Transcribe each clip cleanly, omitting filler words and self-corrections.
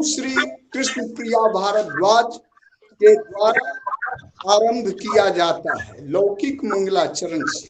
श्री कृष्ण प्रिया भारद्वाज के द्वारा आरंभ किया जाता है लौकिक मंगलाचरण से।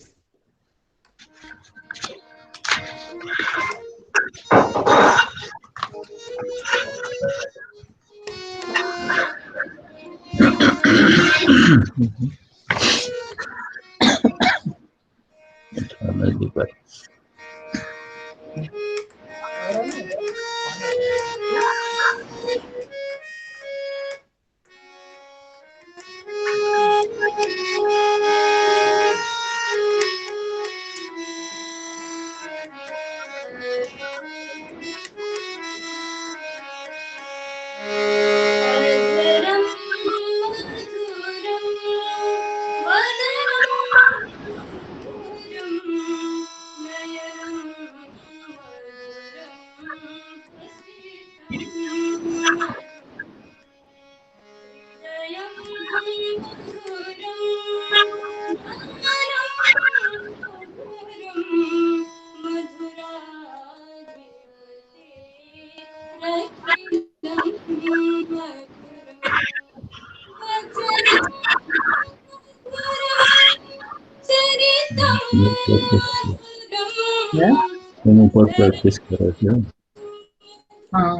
तुम ऊपर प्रैक्टिस कर रहे हो। हाँ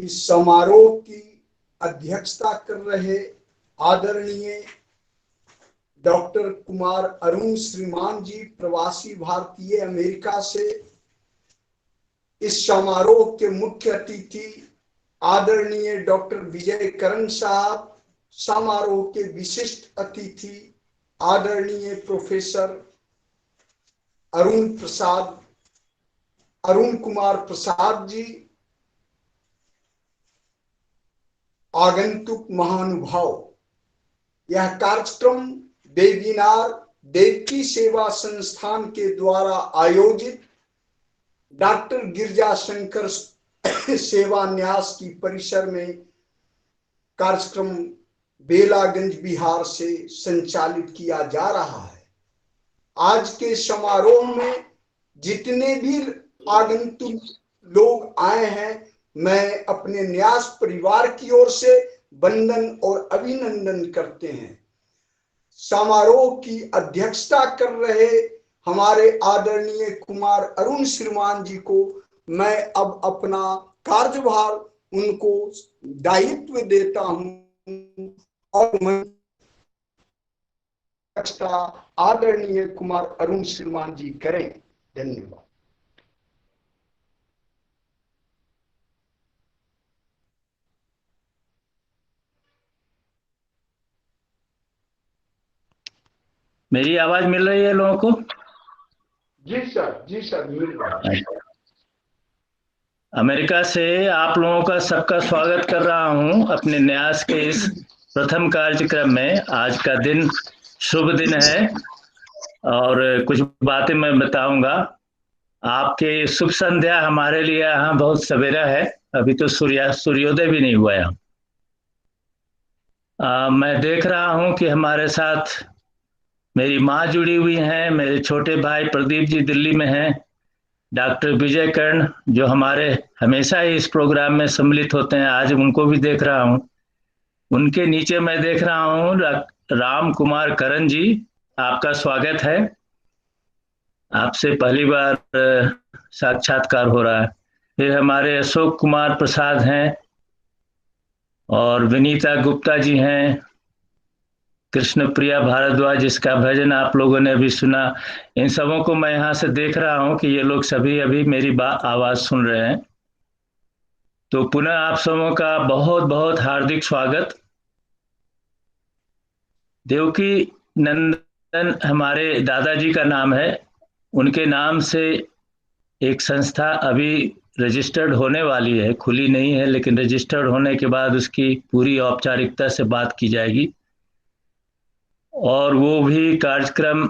इस समारोह की अध्यक्षता कर रहे आदरणीय डॉक्टर कुमार अरुण श्रीमान जी, प्रवासी भारतीय अमेरिका से। इस समारोह के मुख्य अतिथि आदरणीय डॉक्टर विजय करण साहब, समारोह के विशिष्ट अतिथि आदरणीय प्रोफेसर अरुण कुमार प्रसाद जी, आगंतुक महानुभाव। यह कार्यक्रम वेबिनार देवकी सेवा संस्थान के द्वारा आयोजित डॉक्टर गिरजा शंकर सेवा न्यास की परिसर में कार्यक्रम बेलागंज बिहार से संचालित किया जा रहा है। आज के समारोह में जितने भी आगंतुक लोग आए हैं, मैं अपने न्यास परिवार की ओर से वंदन और अभिनंदन करते हैं। समारोह की अध्यक्षता कर रहे हमारे आदरणीय कुमार अरुण श्रीमान जी को मैं अब अपना कार्यभार उनको दायित्व देता हूं और मैं आदरणीय कुमार अरुण श्रीमान जी करें। धन्यवाद। मेरी आवाज मिल रही है लोगों को? जी सर मिल रहा है। अमेरिका से आप लोगों का सबका स्वागत कर रहा हूं अपने न्यास के इस प्रथम कार्यक्रम में। आज का दिन शुभ दिन है और कुछ बातें मैं बताऊंगा। आपके शुभ संध्या हमारे लिए यहाँ बहुत सवेरा है, अभी तो सूर्योदय भी नहीं हुआ है। मैं देख रहा हूं कि हमारे साथ मेरी माँ जुड़ी हुई हैं, मेरे छोटे भाई प्रदीप जी दिल्ली में हैं, डॉक्टर विजय कर्ण जो हमारे हमेशा ही इस प्रोग्राम में सम्मिलित होते हैं, आज उनको भी देख रहा हूं। उनके नीचे मैं देख रहा हूं राम कुमार करण जी, आपका स्वागत है। आपसे पहली बार साक्षात्कार हो रहा है। फिर हमारे अशोक कुमार प्रसाद हैं और विनीता गुप्ता जी हैं, कृष्ण प्रिया भारद्वाज जिसका भजन आप लोगों ने अभी सुना। इन सबों को मैं यहाँ से देख रहा हूँ कि ये लोग सभी अभी मेरी आवाज सुन रहे हैं। तो पुनः आप सबों का बहुत बहुत हार्दिक स्वागत। देवकी नंदन हमारे दादाजी का नाम है, उनके नाम से एक संस्था अभी रजिस्टर्ड होने वाली है, खुली नहीं है लेकिन रजिस्टर्ड होने के बाद उसकी पूरी औपचारिकता से बात की जाएगी और वो भी कार्यक्रम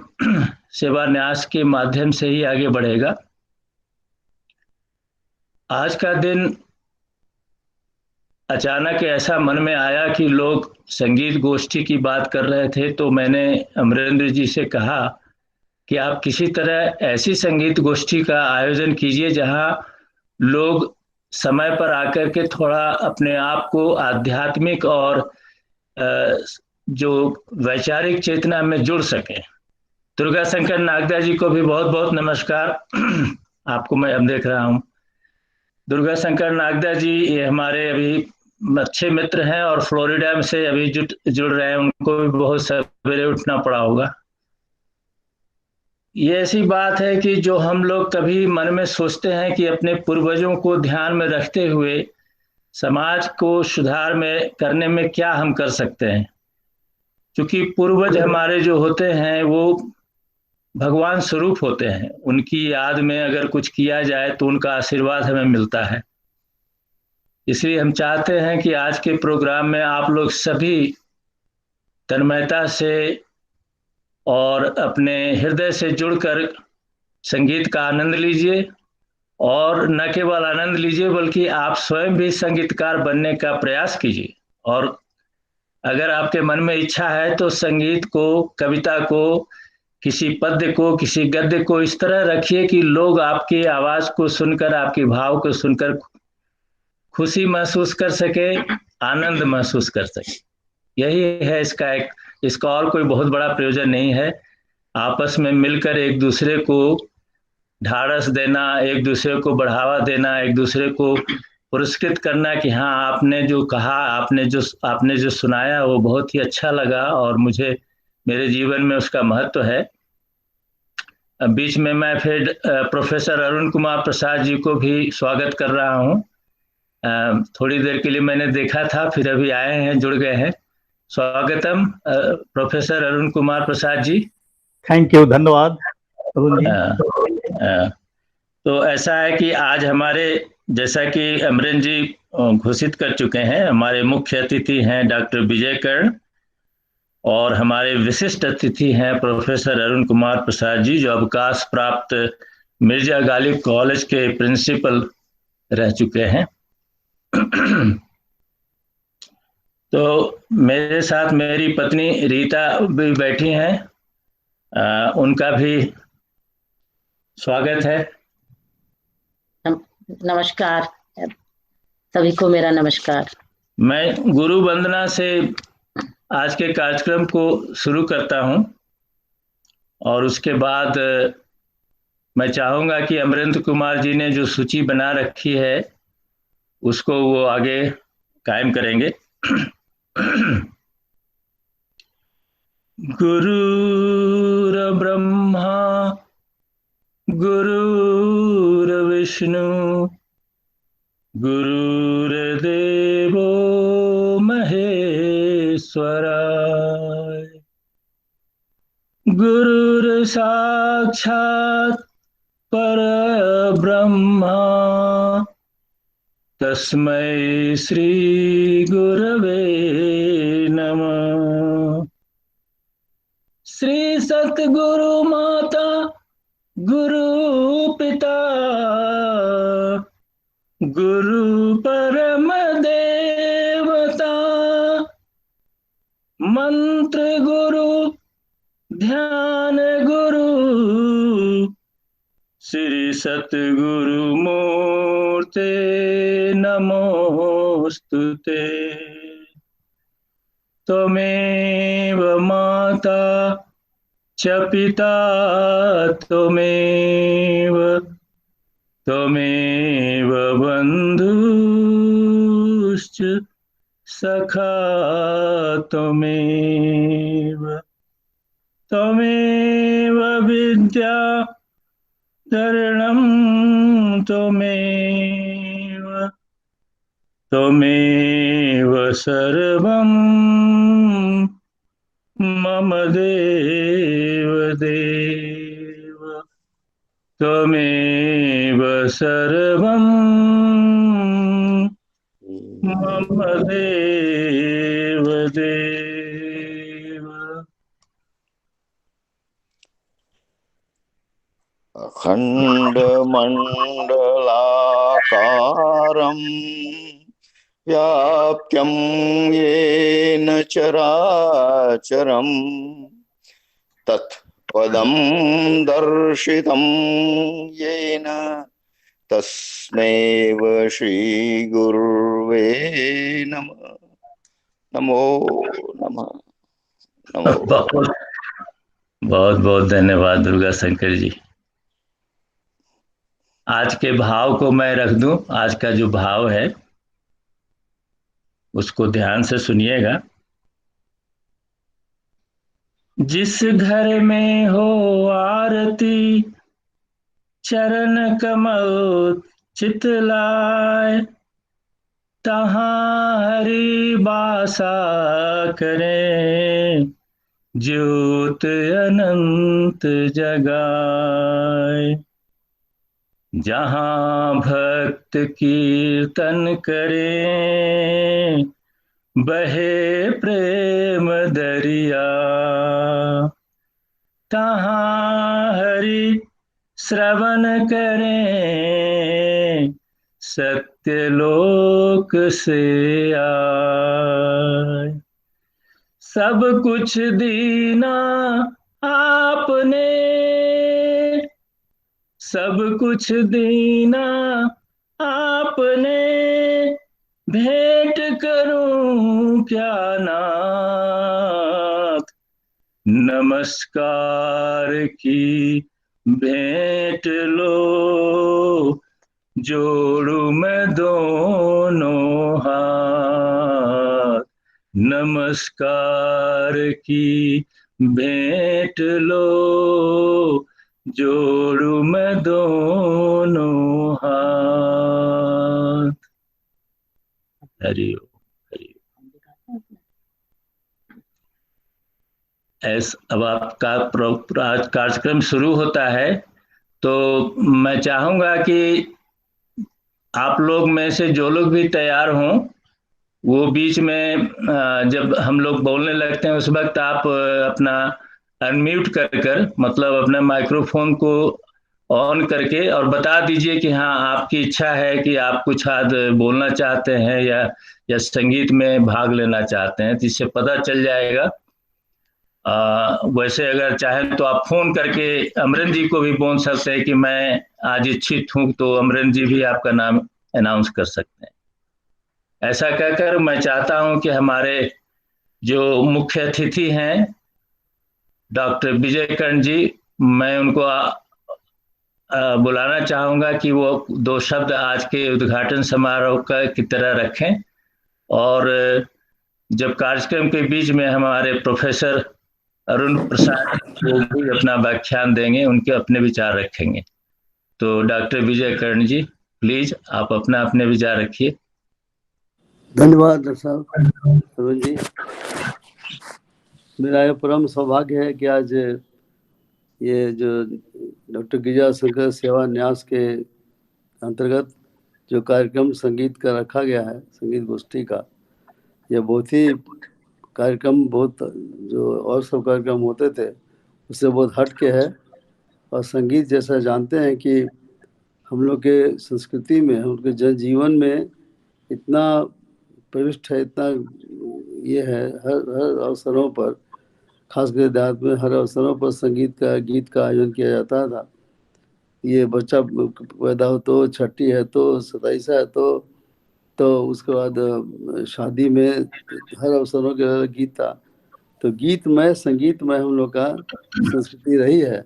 सेवा न्यास के माध्यम से ही आगे बढ़ेगा। आज का दिन अचानक ऐसा मन में आया कि लोग संगीत गोष्ठी की बात कर रहे थे, तो मैंने अमरेंद्र जी से कहा कि आप किसी तरह ऐसी संगीत गोष्ठी का आयोजन कीजिए जहां लोग समय पर आकर के थोड़ा अपने आप को आध्यात्मिक और जो वैचारिक चेतना में जुड़ सके। दुर्गा शंकर नागदा जी को भी बहुत बहुत नमस्कार। आपको मैं अब देख रहा हूँ। दुर्गा शंकर नागदा जी ये हमारे अभी अच्छे मित्र हैं और फ्लोरिडा से अभी जुड़ रहे हैं, उनको भी बहुत सवेरे उठना पड़ा होगा। ये ऐसी बात है कि जो हम लोग कभी मन में सोचते हैं कि अपने पूर्वजों को ध्यान में रखते हुए समाज को सुधार में करने में क्या हम कर सकते हैं, क्योंकि पूर्वज हमारे जो होते हैं वो भगवान स्वरूप होते हैं। उनकी याद में अगर कुछ किया जाए तो उनका आशीर्वाद हमें मिलता है। इसलिए हम चाहते हैं कि आज के प्रोग्राम में आप लोग सभी तन्मयता से और अपने हृदय से जुड़कर संगीत का आनंद लीजिए और न केवल आनंद लीजिए बल्कि आप स्वयं भी संगीतकार बनने का प्रयास कीजिए। और अगर आपके मन में इच्छा है तो संगीत को, कविता को, किसी पद्य को, किसी गद्य को इस तरह रखिए कि लोग आपकी आवाज को सुनकर, आपके भाव को सुनकर खुशी महसूस कर सके, आनंद महसूस कर सके। यही है इसका और कोई बहुत बड़ा प्रयोजन नहीं है। आपस में मिलकर एक दूसरे को ढाढ़स देना, एक दूसरे को बढ़ावा देना, एक दूसरे को पुरस्कृत करना कि हाँ, आपने जो कहा, आपने जो सुनाया वो बहुत ही अच्छा लगा और मुझे मेरे जीवन में उसका महत्व है। अब बीच में मैं फिर प्रोफेसर अरुण कुमार प्रसाद जी को भी स्वागत कर रहा हूँ। थोड़ी देर के लिए मैंने देखा था, फिर अभी आए हैं, जुड़ गए हैं। स्वागतम professor Arun Kumar Prasad ji. Thank you, धन्यवाद अरुण जी। अ, तो ऐसा है कि आज हमारे, जैसा कि अमरेंद्र जी घोषित कर चुके हैं, हमारे मुख्य अतिथि हैं डॉक्टर विजय कर्ण और हमारे विशिष्ट अतिथि हैं प्रोफेसर अरुण कुमार प्रसाद जी, जो अवकाश प्राप्त मिर्जा गालिब कॉलेज के प्रिंसिपल रह चुके हैं। तो मेरे साथ मेरी पत्नी रीता भी बैठी हैं, उनका भी स्वागत है। नमस्कार, सभी को मेरा नमस्कार। मैं गुरु वंदना से आज के कार्यक्रम को शुरू करता हूं और उसके बाद मैं चाहूंगा कि अमरेंद्र कुमार जी ने जो सूची बना रखी है उसको वो आगे कायम करेंगे। गुरुर्ब्रह्मा गुरुर्विष्णु गुरुर्देवो महेश्वराय गुरुर्साक्षात् परब्रह्मा तस्मै श्री गुरवे नमः। श्री सतगुरु माता गुरु पिता गुरु परम देवता मंत्र गुरु ध्यान गुरु श्री सतगुरु मूर्ते नमोस्तुते। त्वमेव माता च पिता त्वमेव बन्धुश्च सखा त्वमेव विद्या धरणं त्वमेव सर्वं मम देव त्वमेव सर्वं मम देव। अखण्डमण्डलाकारं व्याप्तं येन चराचरं तत्पदं दर्शितं येन तस्मै श्रीगुरुवे नमः। नमो नमः। नमो। बहुत बहुत धन्यवाद दुर्गा शंकर जी। आज के भाव को मैं रख दूं। आज का जो भाव है उसको ध्यान से सुनिएगा। जिस घर में हो आरती चरण कमल चितलाय तहाँ हरि बासा करें ज्योत अनंत जगाए। जहाँ भक्त कीर्तन करें बहे प्रेम दरिया तहाँ हरि श्रवण करें सत्यलोक से आए। सब कुछ दीना आपने सब कुछ दीना आपने भेंट करूं क्या नाथ। नमस्कार की भेंट लो जोड़ू मैं दोनों हाथ, नमस्कार की भेंट लो, जोड़ू मैं दोनों हाथ। हरि ओम, हरि ओम। अब आपका आज कार्यक्रम शुरू होता है, तो मैं चाहूंगा कि आप लोग में से जो लोग भी तैयार हों, वो बीच में जब हम लोग बोलने लगते हैं उस वक्त आप अपना अनम्यूट कर मतलब अपने माइक्रोफोन को ऑन करके और बता दीजिए कि हाँ, आपकी इच्छा है कि आप कुछ आज बोलना चाहते हैं या संगीत में भाग लेना चाहते हैं, तो इससे पता चल जाएगा। वैसे अगर चाहें तो आप फोन करके अमरेंद्र जी को भी बोल सकते हैं कि मैं आज इच्छित हूँ, तो अमरेंद्र जी भी आपका नाम अनाउंस कर सकते हैं। ऐसा कहकर मैं चाहता हूं कि हमारे जो मुख्य अतिथि हैं डॉक्टर विजय कर्ण जी, मैं उनको बुलाना चाहूंगा कि वो 2 शब्द आज के उद्घाटन समारोह की तरह रखें। और जब कार्यक्रम के बीच में हमारे प्रोफेसर अरुण प्रसाद वो भी अपना व्याख्यान देंगे, उनके अपने विचार रखेंगे। तो doctor Vijay Karna ji, please आप अपने विचार रखिए। धन्यवाद डॉक्टर साहब, अरुण जी। मेरा यह परम सौभाग्य है कि आज ये जो डॉक्टर गिरिजा शंकर सेवा न्यास के अंतर्गत जो कार्यक्रम संगीत का रखा गया है, संगीत गोष्ठी का, यह बहुत ही कार्यक्रम, बहुत जो और सब कार्यक्रम होते थे उससे बहुत हट के है। और संगीत जैसा जानते हैं कि हम लोग के संस्कृति में, हम लोग के जनजीवन में इतना प्रविष्ट है, इतना ये है, हर अवसरों पर, खासकर देहात में हर अवसरों पर संगीत का, गीत का आयोजन किया जाता था। ये बच्चा पैदा हो तो, छठी है तो, 27 है तो उसके बाद शादी में हर अवसरों के गीत था। तो गीतमय, संगीतमय हम लोग का संस्कृति रही है।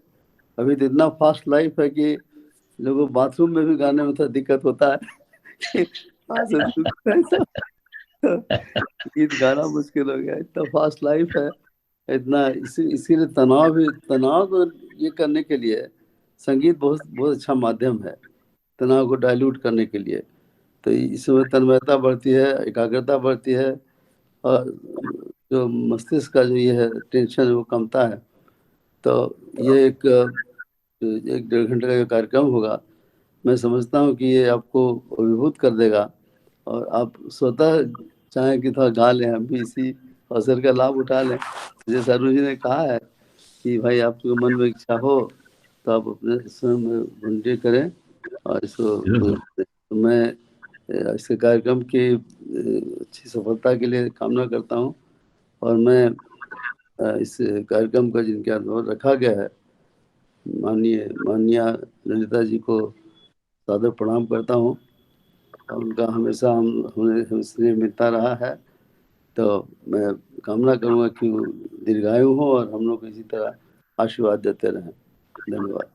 अभी तो इतना फास्ट लाइफ है कि लोगों को बाथरूम में भी गाने में थोड़ा दिक्कत होता है गीत गाना मुश्किल हो गया, इतना फास्ट लाइफ है, इतना इसीलिए तनाव को ये करने के लिए संगीत बहुत बहुत अच्छा माध्यम है, तनाव को डाइल्यूट करने के लिए। तो इसमें तन्मयता बढ़ती है, एकाग्रता बढ़ती है, और जो मस्तिष्क का जो ये है टेंशन है वो कमता है। तो ये एक 1-1.5 घंटे का कार्यक्रम होगा, मैं समझता हूँ कि ये आपको अभिभूत कर देगा और आप स्वतः चाहें कि थोड़ा गा लें, हम भी इसी अवसर का लाभ उठा लें। जैसे अरुण जी ने कहा है कि भाई आपके मन में इच्छा हो तो आप अपने स्वयं में वॉलंटियर करें। और इसको तो मैं इस कार्यक्रम की अच्छी सफलता के लिए कामना करता हूँ। और मैं इस कार्यक्रम का जिनके अनुभव रखा गया है, माननीय ललिता जी को सादर प्रणाम करता हूँ। उनका हमेशा हमें स्नेह मिलता रहा है। तो मैं कामना करूँगा कि वो दीर्घायु हो और हम लोग इसी तरह आशीर्वाद देते रहें। धन्यवाद।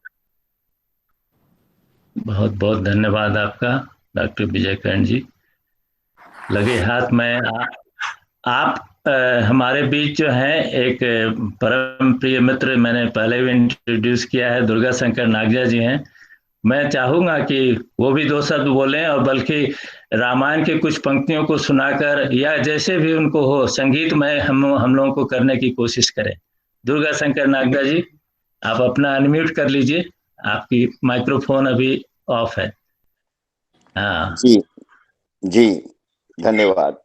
बहुत बहुत धन्यवाद आपका डॉक्टर विजय कर्ण जी। लगे हाथ में आप हमारे बीच जो हैं एक परम प्रिय मित्र, मैंने पहले भी इंट्रोड्यूस किया है, दुर्गा शंकर नागजा जी हैं। मैं चाहूंगा कि वो भी 2 शब्द बोलें, और बल्कि रामायण के कुछ पंक्तियों को सुनाकर या जैसे भी उनको हो संगीत में हम लोगों को करने की कोशिश करें। दुर्गा शंकर नागजा जी, आप अपना अनम्यूट कर लीजिए, आपकी माइक्रोफोन अभी ऑफ है। हाँ जी जी, धन्यवाद।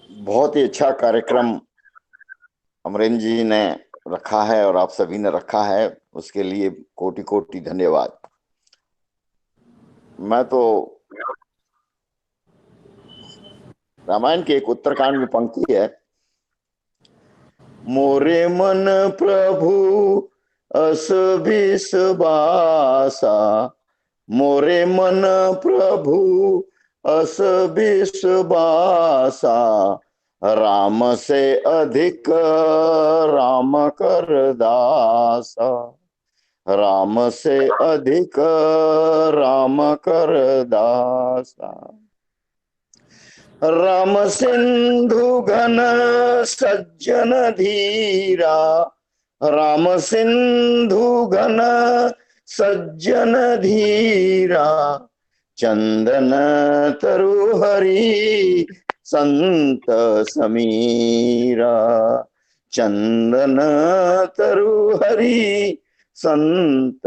बहुत ही अच्छा कार्यक्रम अमरेंद्र जी ने रखा है और आप सभी ने रखा है, उसके लिए कोटि कोटि धन्यवाद। मैं तो रामायण की एक उत्तरकांड में पंक्ति है, मोरे मन प्रभु अस विश्वासा, मोरे मन प्रभु अस विश्वासा, राम से अधिक राम कर दासा, राम से अधिक राम कर दासा। राम सिंधु घन सज्जन धीरा, राम सिंधु घन सज्जन धीरा, चंदन तरुहरि संत समीरा, चंदन तरुहरि संत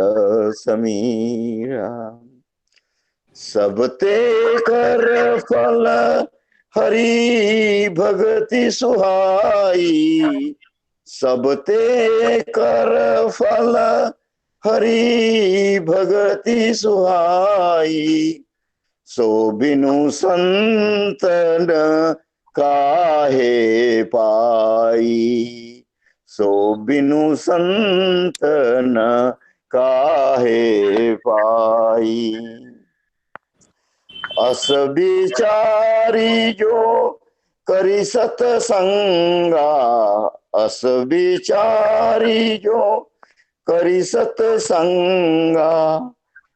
समीरा। सबते कर फल हरि भगति सुहाई, सबते कर फल हरि भगति सुहाई। सो बिनु संतन काहे पाई, सो बिनु संतन काहे पाई। अस विचारी जो करी सतसंगा, अस विचारी जो करी सतसंगा,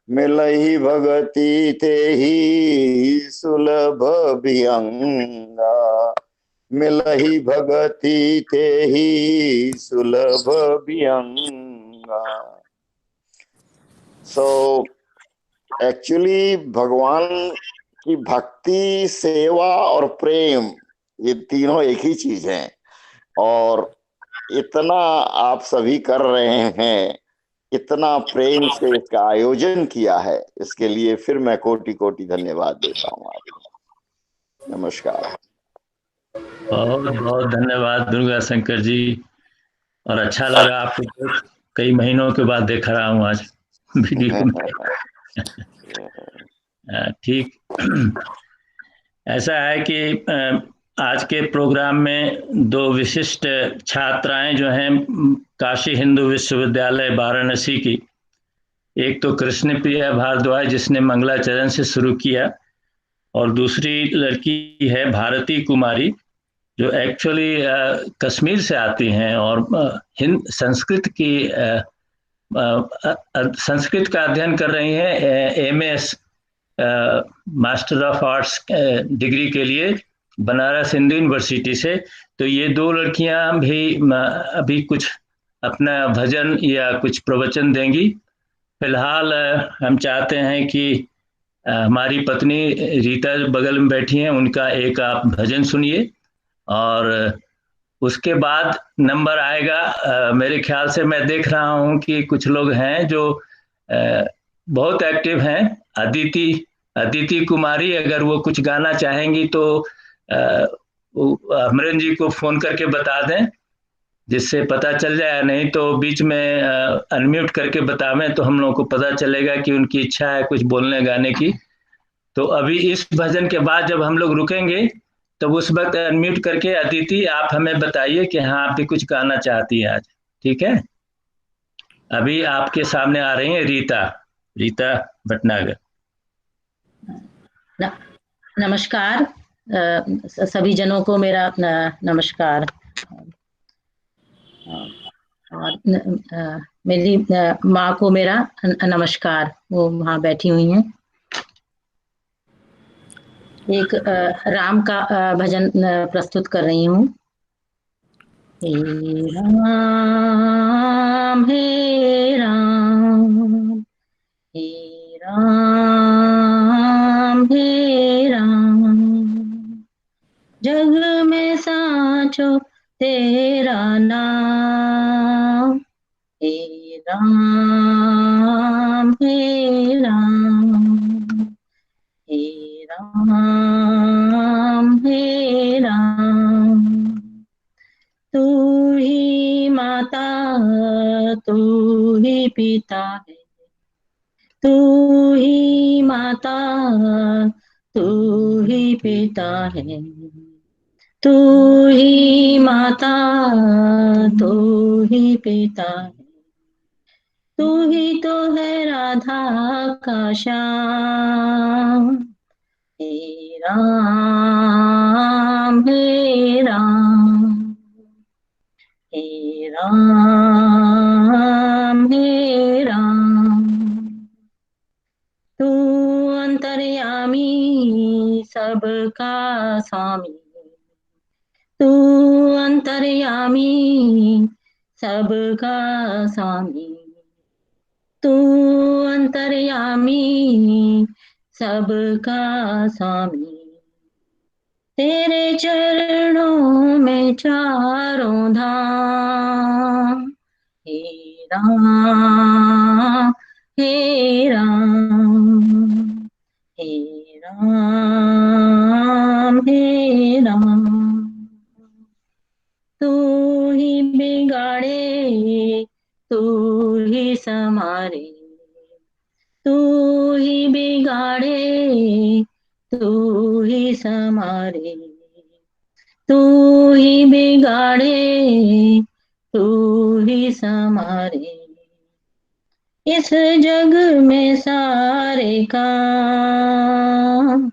मिलहि भगति ते ही सुलभ विहंगा, मिलहि भगति ते ही सुलभ विहंगा। सो एक्चुअली भगवान की भक्ति, सेवा और प्रेम, ये तीनों एक ही चीज है। और इतना आप सभी कर रहे हैं, इतना प्रेम से इसका आयोजन किया है, इसके लिए फिर मैं कोटि कोटि धन्यवाद देता हूँ आपको। नमस्कार। बहुत बहुत धन्यवाद दुर्गा शंकर जी। और अच्छा लगा आपको, कई महीनों के बाद देख रहा हूँ आज वीडियो में। ठीक। ऐसा है कि आज के प्रोग्राम में दो विशिष्ट छात्राएं जो हैं काशी हिंदू विश्वविद्यालय वाराणसी की, एक तो कृष्ण प्रिया भारद्वाज जिसने मंगलाचरण से शुरू किया, और दूसरी लड़की है भारती कुमारी जो एक्चुअली कश्मीर से आती हैं और संस्कृत का अध्ययन कर रही हैं, MS master of arts degree के लिए बनारस हिंदू यूनिवर्सिटी से। तो ये दो लड़कियां भी अभी कुछ अपना भजन या कुछ प्रवचन देंगी। फिलहाल हम चाहते हैं कि हमारी पत्नी रीता बगल में बैठी हैं, उनका एक आप भजन सुनिए, और उसके बाद नंबर आएगा। मेरे ख्याल से मैं देख रहा हूं कि कुछ लोग हैं जो बहुत एक्टिव हैं। अदिति कुमारी, अगर वो कुछ गाना चाहेंगी तो अमरेंद्र जी को फोन करके बता दें, जिससे पता चल जाए, नहीं तो बीच में अनम्यूट करके बतावें तो हम लोगों को पता चलेगा कि उनकी इच्छा है कुछ बोलने गाने की। तो अभी इस भजन के बाद जब हम लोग रुकेंगे तब उस वक्त अनम्यूट करके अदिति आप हमें बताइए कि हाँ आप भी कुछ गाना चाहती है आज, ठीक है। अभी आपके सामने आ रही है रीता भटनागर। नमस्कार सभी जनों को मेरा नमस्कार। और मेरी माँ को मेरा नमस्कार, वो वहाँ बैठी हुई हैं। एक राम का भजन प्रस्तुत कर रही हूँ। हे राम हे राम, हे राम हे राम, जग में साचो तेरा नाम। हे राम हे राम, हे राम हे राम, तू ही माता तू ही पिता है, तू ही माता तू ही पिता है, तू ही माता तू ही पिता है, तू ही तो है राधा का श्याम। हे राम हे राम, सबका स्वामी, तू अंतर्यामी सबका स्वामी, तू अंतर्यामी सबका स्वामी। तेरे चरणों में चारों धाम, हे राम हे राम हे राम हे राम। तू ही बिगाड़े तू ही संवारे, तू ही बिगाड़े तू ही संवारे, तू ही बिगाड़े तू ही संवारे। इस जग में सारे काम,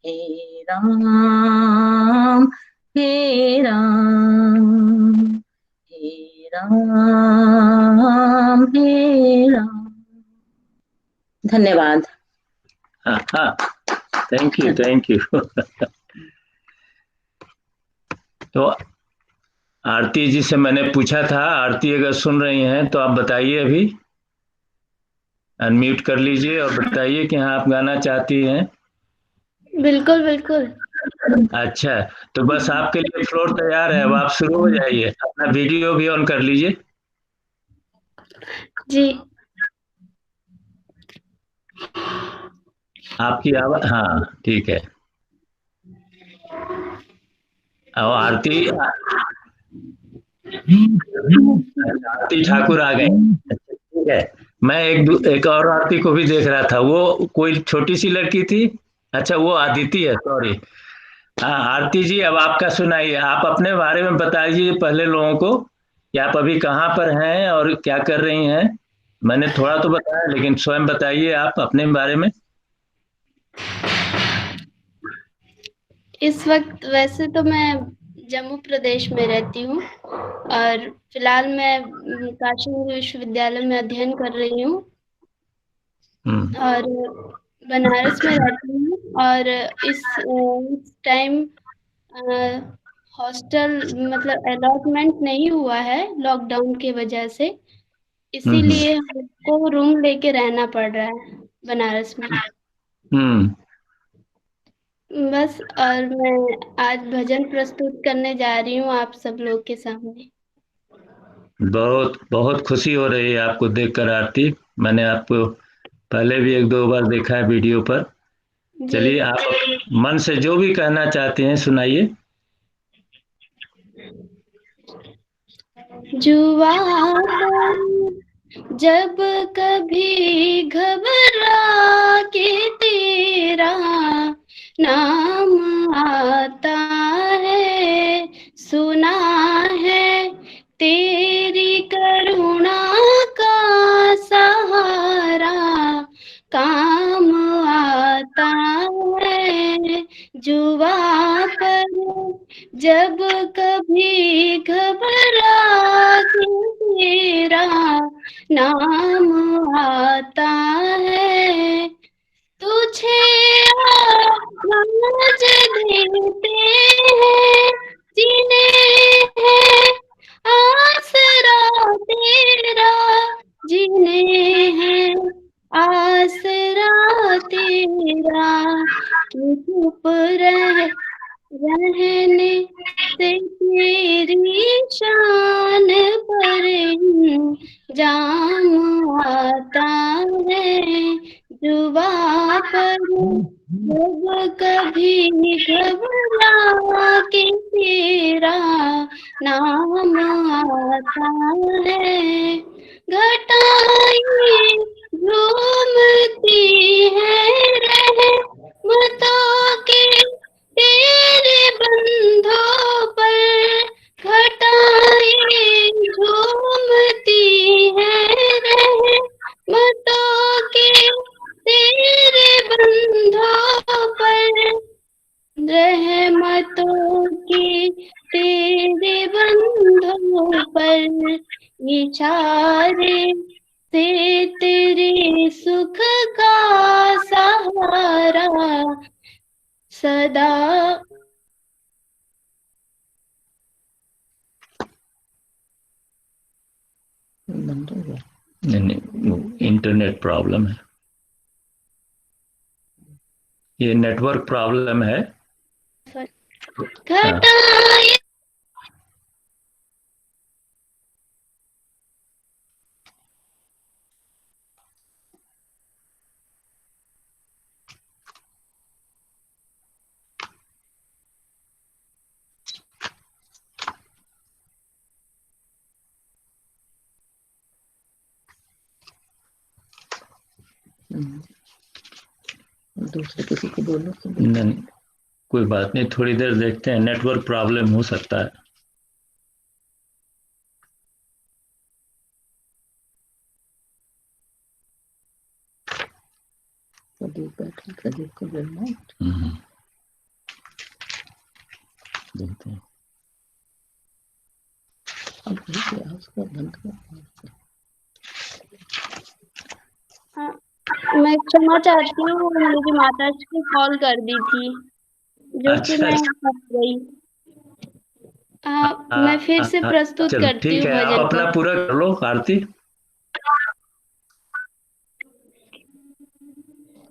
हे राम हे राम हे राम हे राम। धन्यवाद। Thank you thank you. तो आरती जी से मैंने पूछा था, आरती अगर सुन रही हैं तो आप बताइए, अभी अनम्यूट कर लीजिए और बताइए कि हाँ आप गाना चाहती हैं। बिल्कुल बिल्कुल। अच्छा, तो बस आपके लिए फ्लोर तैयार है, अब आप शुरू हो जाइए। अपना वीडियो भी ऑन कर लीजिए। जी आपकी आवाज, हाँ ठीक है। और आरती ठाकुर आ गए। ठीक है, मैं एक और आरती को भी देख रहा था, वो कोई छोटी सी लड़की थी। अच्छा, वो आदिति है, सॉरी। हाँ आरती जी, अब आपका सुनाइए। आप अपने बारे में बताइए पहले लोगों को कि आप अभी कहाँ पर हैं और क्या कर रही हैं। मैंने थोड़ा तो बताया, लेकिन स्वयं बताइए आप अपने बारे में। इस वक्त वैसे तो मैं जम्मू प्रदेश में रहती हूँ और फिलहाल मैं काशी विश्वविद्यालय में अध्ययन कर रही हूँ और बनारस में रहती हूँ। और इस टाइम हॉस्टल मतलब अलॉटमेंट नहीं हुआ है लॉकडाउन की वजह से, इसीलिए हमको रूम लेके रहना पड़ रहा है बनारस में। बस, और मैं आज भजन प्रस्तुत करने जा रही हूँ आप सब लोग के सामने। बहुत बहुत खुशी हो रही है आपको देखकर आरती। मैंने आपको पहले भी एक दो बार देखा है वीडियो पर। चलिए, आप मन से जो भी कहना चाहते हैं सुनाइए। जुआ जब कभी घबरा के तेरा नाम आता है, सुना है तेरी करुणा का सहारा काम आता है। जुआ पर जब कभी घबरा के तेरा नाम आता है, तुझे आवाज देते हैं, जिन्हें है आसरा तेरा, जिन्हें है आसरा तेरा। तू चुप रहने से तेरी शान पर जाम आता है। जुआ पर जब कभी घबरा के तेरा नाम आता है, घटाएं झूमती है रहमतों के तेरे बंधों पर, घटाएं झूमती है रहमतों के तेरे बंधों पर, रहमतों के तेरे बंधों पर इशारे से तेरे सुख का सहारा सदा। नहीं, इंटरनेट प्रॉब्लम है, ये नेटवर्क प्रॉब्लम है। घटाए दूसरे किसी को बोलो तो नहीं, कोई बात नहीं, थोड़ी देर देखते हैं, नेटवर्क प्रॉब्लम हो सकता है। प्रदीप को बोलना देखते हैं। अब उसको बंद कर। हाँ, मैं क्षमा चाहती हूँ, मेरी माता जी ने कॉल कर दी थी जो कि अच्छा, मैं फंस गई। मैं फिर से प्रस्तुत चलो करती ठीक हूँ है, आप भजन अपना को। पूरा कर लो आरती।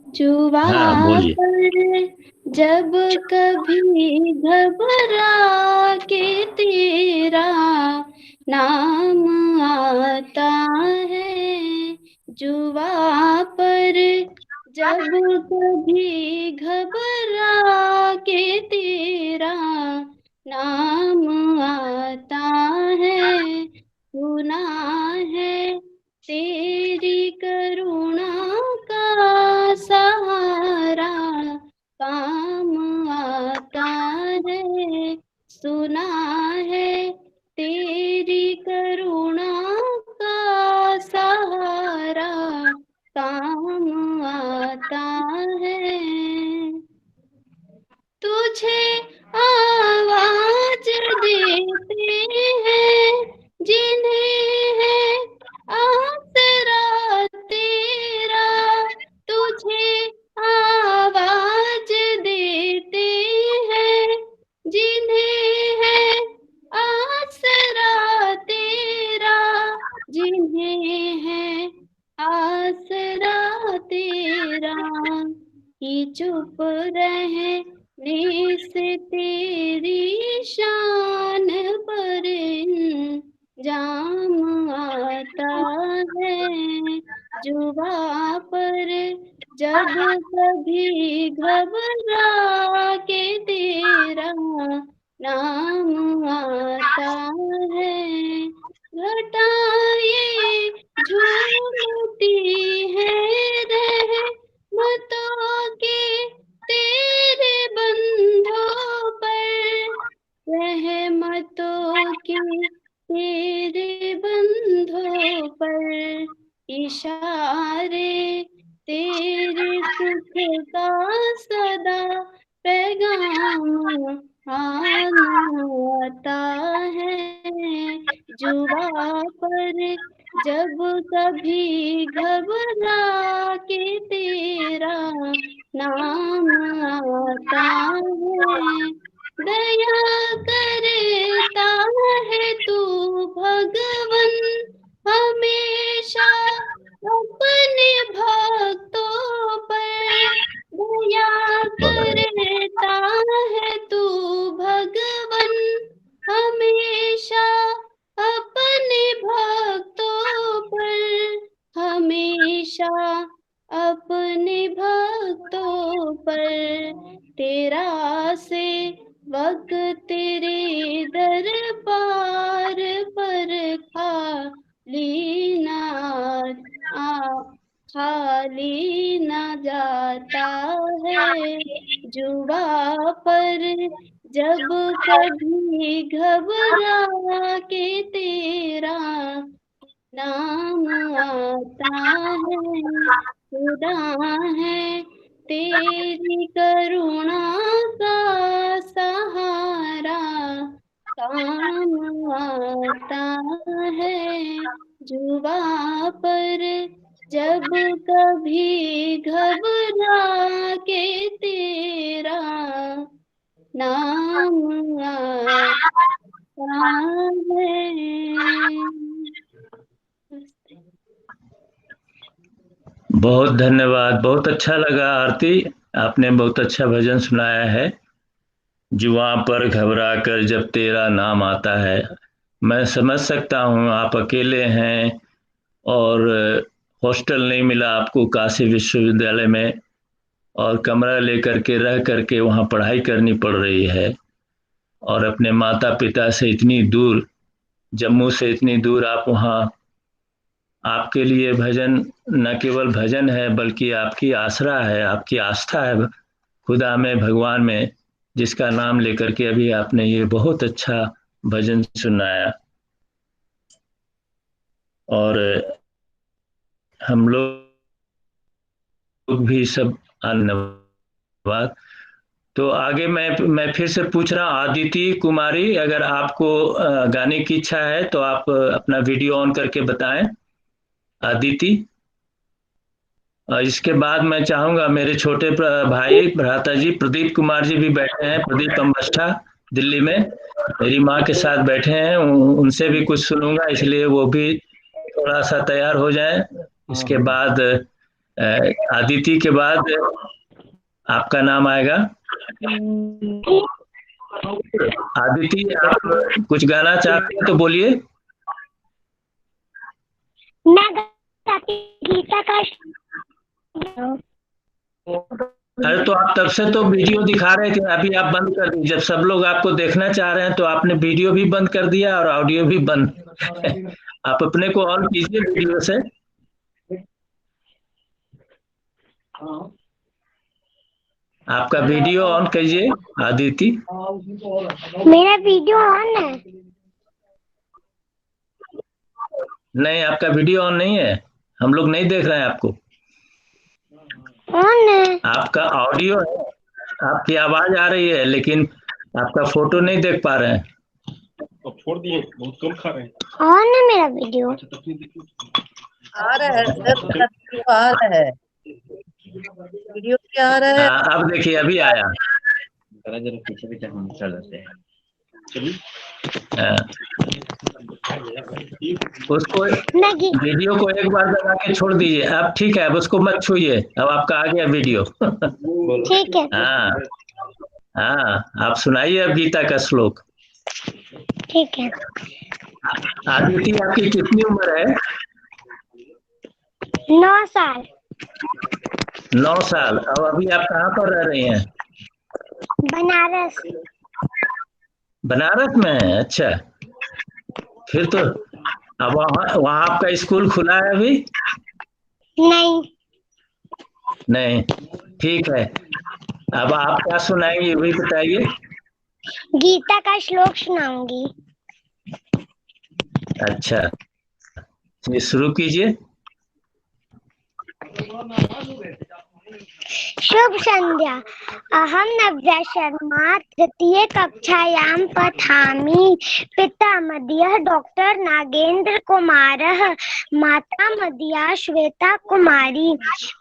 जुबा हाँ, बोलिए। पर जब कभी घबरा के तेरा नाम आता है, जुबा पर जब कभी घबरा के तेरा नाम आता है, सुना है तेरी करुणा का सहारा काम आता है, सुना है तेरी करुणा का सहारा काम आता है। तुझे आवाज देते हैं जिन्हें है आसरा तेरा, तुझे आवाज देते हैं जिन्हें है आसरा तेरा, जिन्हें है आसरा तेरा, कि चुप रहने से तेरी शान पर जाम आता है, जुबा पर जब कभी घबरा के तेरा नाम आता है, घटाए झूमती है रहमतों के तेरे बंधों पर, रहमतों के तेरे बंधों पर, इशारे तेरे सुख का सदा पैगाम आता है, जुबा पर जब कभी घबरा के तेरा नाम आता है, दया करता है तू भगवन हमेशा अपने भक्तों पर, दया करता है तू भगवन हमेशा अपने भक्तों पर, हमेशा अपने भक्तों पर, तेरा से वक्त तेरे दरबार पर खाली ना जाता है, जुबा पर जब कभी घबरा के तेरा नाम आता है, खुदा है तेरी करुणा का सहारा काम आता है, जुबा पर जब कभी घबरा के तेरा नाम आता है। बहुत धन्यवाद, बहुत अच्छा लगा आरती, आपने बहुत अच्छा भजन सुनाया है। जुआ पर घबरा कर जब तेरा नाम आता है। मैं समझ सकता हूँ आप अकेले हैं और हॉस्टल नहीं मिला आपको काशी विश्वविद्यालय में, और कमरा लेकर के रह करके वहाँ पढ़ाई करनी पड़ रही है, और अपने माता पिता से इतनी दूर, जम्मू से इतनी दूर आप वहाँ, आपके लिए भजन न केवल भजन है बल्कि आपकी आसरा है, आपकी आस्था है खुदा में, भगवान में, जिसका नाम लेकर के अभी आपने ये बहुत अच्छा भजन सुनाया। और हम लोग भी सब धन्यवाद। तो आगे मैं फिर से पूछ रहा हूँ, आदिति कुमारी, अगर आपको गाने की इच्छा है तो आप अपना वीडियो ऑन करके बताएं, आदिति। इसके बाद मैं चाहूंगा मेरे छोटे भाई भ्राता जी प्रदीप कुमार जी भी बैठे हैं, प्रदीप अम्बष्ठा दिल्ली में मेरी माँ के साथ बैठे हैं, उनसे भी कुछ सुनूंगा, इसलिए वो भी थोड़ा सा तैयार हो जाए। इसके बाद आदिति के बाद आपका नाम आएगा। आदिति, आप कुछ गाना चाहते हैं तो बोलिए। मैं गीता का। अरे तो आप तब से तो वीडियो दिखा रहे थे, अभी आप बंद कर दिए। जब सब लोग आपको देखना चाह रहे हैं तो आपने वीडियो भी बंद कर दिया और ऑडियो भी बंद। आप अपने को ऑन कीजिए वीडियो से। आपका वीडियो ऑन कीजिए आदिति। मेरा वीडियो ऑन है। नहीं, आपका वीडियो ऑन नहीं है, हम लोग नहीं देख रहे हैं आपको। ऑन है। आपका ऑडियो है, आपकी आवाज आ रही है, लेकिन आपका फोटो नहीं देख पा रहे हैं। छोड़ दिए, बहुत कम खा रहे हैं। ऑन है मेरा वीडियो। आ रहा है सर, आ रहा है वीडियो, क्या आ रहा है? अब देखिए, अभी आया। जरा पीछे भी हम चल जाते हैं। उसको वीडियो को एक बार दबा के छोड़ दीजिए। अब ठीक है, अब उसको मत छूइए, अब आपका आ गया वीडियो। ठीक है। हाँ हाँ, आप सुनाइए अब गीता का श्लोक। ठीक है। आदिति, आपकी कितनी उम्र है? 9 साल। 9 साल। अब अभी आप कहाँ पर रह रही हैं? बनारस। बनारस में है? अच्छा, फिर तो अब वहाँ आपका स्कूल खुला है अभी? नहीं। नहीं, ठीक है। अब आप क्या सुनाएंगे ये भी बताइए। गीता का श्लोक सुनाऊंगी। अच्छा, ये शुरू कीजिए। शुभ संध्या। अहम नव्या शर्मा तृतीय कक्षायां पठामि। पिता मदीयः डॉक्टर नागेंद्र कुमारः, माता मदीया श्वेता कुमारी।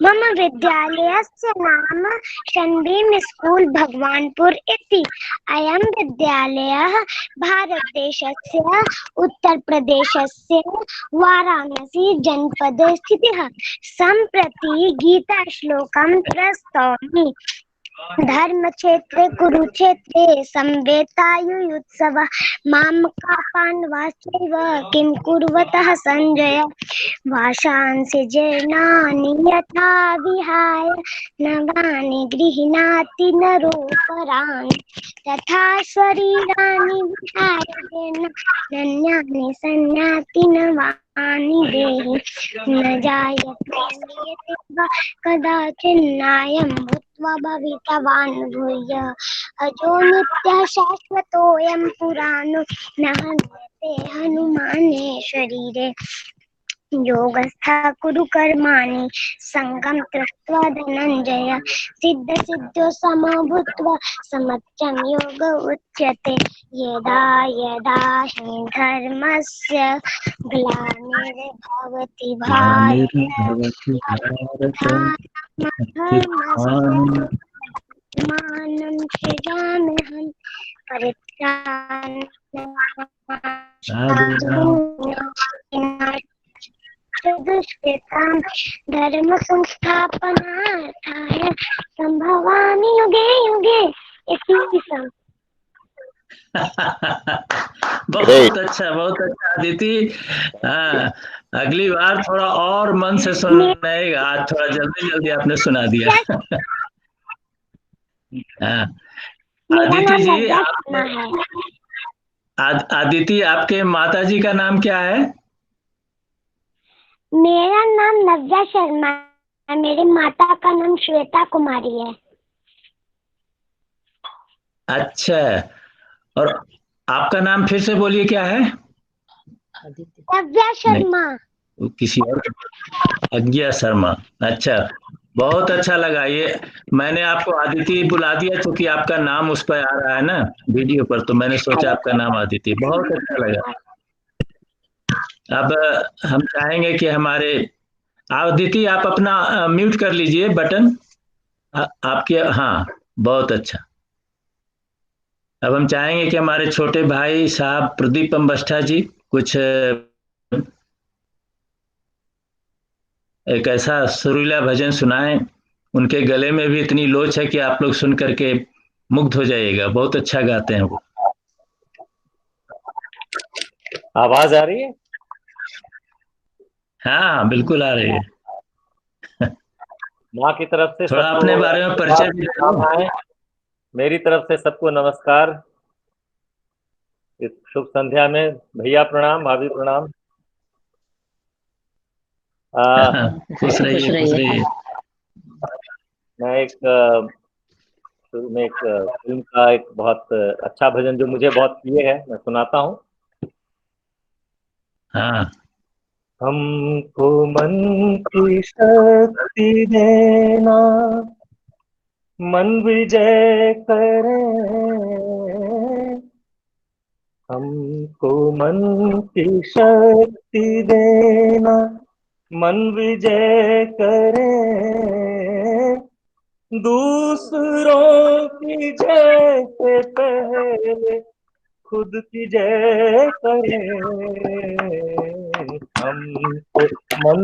मम विद्यालयस्य नाम सनबीम स्कूल भगवानपुर इति। अयं विद्यालयः भारतदेशस्य उत्तर प्रदेशस्य वाराणसी जनपदे स्थितः। सम्प्रति गीता श्लोकं प्रस्तौमि। धर्मक्षेत्रे कुरुक्षेत्रे समवेतायुयुत्सवः मामका पाण्डवाश्चैव किं कुर्वतः संजय। वाशांसि जीर्णानि यथा विहाय नवानि गृह्णाति नरोपराणि तथा शरीराणि विहाय नन्यानि संयाति नवानि देहि न जायते म्रियते वा कदाचिन्नायं भूत्वा भवितवान् भूयः। अजो नित्यः शाश्वतोऽयं पुराणो न हन्यते हनुमाने शरीरे। योगस्था कुरु कर्माणि संगं त्यक्त्वा धनञ्जय सिद्ध सिद्धो समो भूत्वा समच्चं योग उच्यते यदा यदा हि धर्मस्य ग्लानिर्भवति भारत मानं सृजाम्यहं दुष्कृतां धर्म संस्थापनार्थाय संभवामि युगे युगे। इति सब। बहुत अच्छा अदिति। हाँ, अगली बार थोड़ा और मन से सुनाएगा, आज थोड़ा जल्दी जल्दी आपने सुना दिया। हाँ, अदिति जी, अदिति आपके माता जी का नाम क्या है? मेरा नाम नव्या शर्मा है, मेरी माता का नाम श्वेता कुमारी है। अच्छा, और आपका नाम फिर से बोलिए, क्या है? नव्या शर्मा। किसी और? अज्ञा शर्मा। अच्छा, बहुत अच्छा लगा। ये मैंने आपको अदिति बुला दिया क्योंकि आपका नाम उस पर आ रहा है ना वीडियो पर, तो मैंने सोचा आपका नाम अदिति। बहुत अच्छा लगा। अब हम चाहेंगे कि हमारे अदिति, आप अपना म्यूट कर लीजिए बटन आपके। हाँ, बहुत अच्छा। अब हम चाहेंगे कि हमारे छोटे भाई साहब प्रदीप अम्बष्ठा जी कुछ एक ऐसा सुरीला भजन सुनाएं। उनके गले में भी इतनी लोच है कि आप लोग सुन करके मुग्ध हो जाइएगा। बहुत अच्छा गाते हैं वो। आवाज आ रही है? हाँ, बिल्कुल आ रही है। माँ की तरफ से थोड़ा अपने बारे में परिचय भी दो। मेरी तरफ से सबको नमस्कार। इस शुभ संध्या में भैया प्रणाम, भाभी प्रणाम। खुश रहिए। मैं एक शुरू में एक फिल्म का एक बहुत अच्छा भजन जो मुझे बहुत प्रिय है, मैं सुनाता हूँ। हाँ। हमको मन की शक्ति देना, मन विजय करें। हमको मन की शक्ति देना, मन विजय करें। दूसरों की जय से पहले खुद की जय करें। हमको मन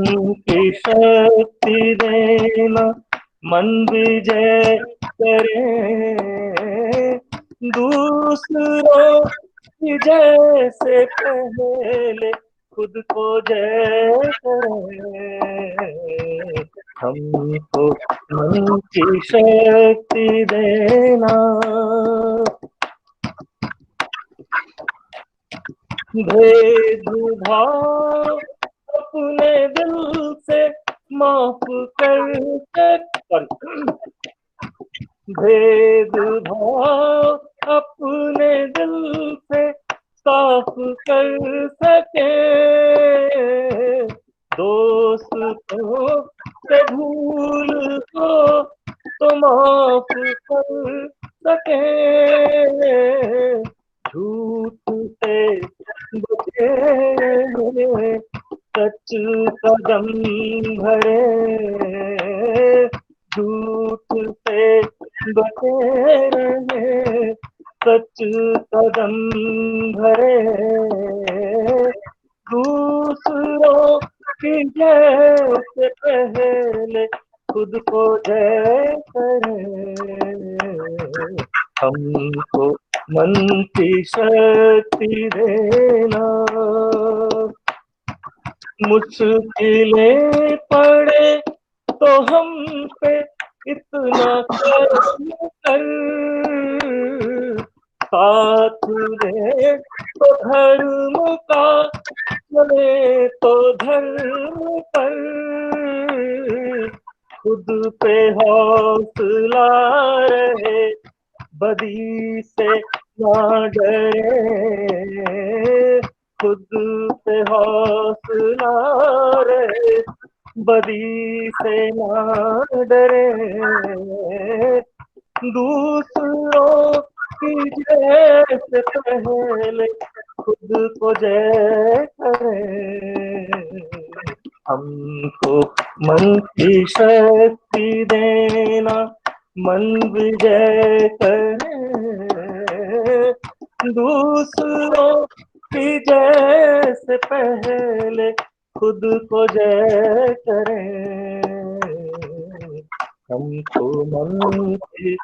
की शक्ति देना, मन विजय करें। दूसरों की जय से पहले खुद को जय करें। हमको मन की शक्ति देना। भेदभाव अपने दिल से माफ कर भेदभाव अपने दिल से साफ कर सके। दोस्तों से भूल को तो माफ कर सके। झूठ से बचे सच कदम भरे। झूठ से बचे रहे सच कदम भरे। दूसरों की जय से पहले खुद को जय करें। हमको मन की शक्ति देना। मुश्किलें पड़े तो हम पे इतना कर्म कर। साथ दे तो धर्म का, चले तो धर्म पर। खुद पे हौसला रहे, बदी से ना डरे। खुद पे हौसला रहे, बदी से ना डरे, दूसरों की जय से पहले खुद को जय करें, हमको मन की शक्ति देना, मन विजय करें, दूसरों की जय से पहले खुद को जय करें, हमको मन की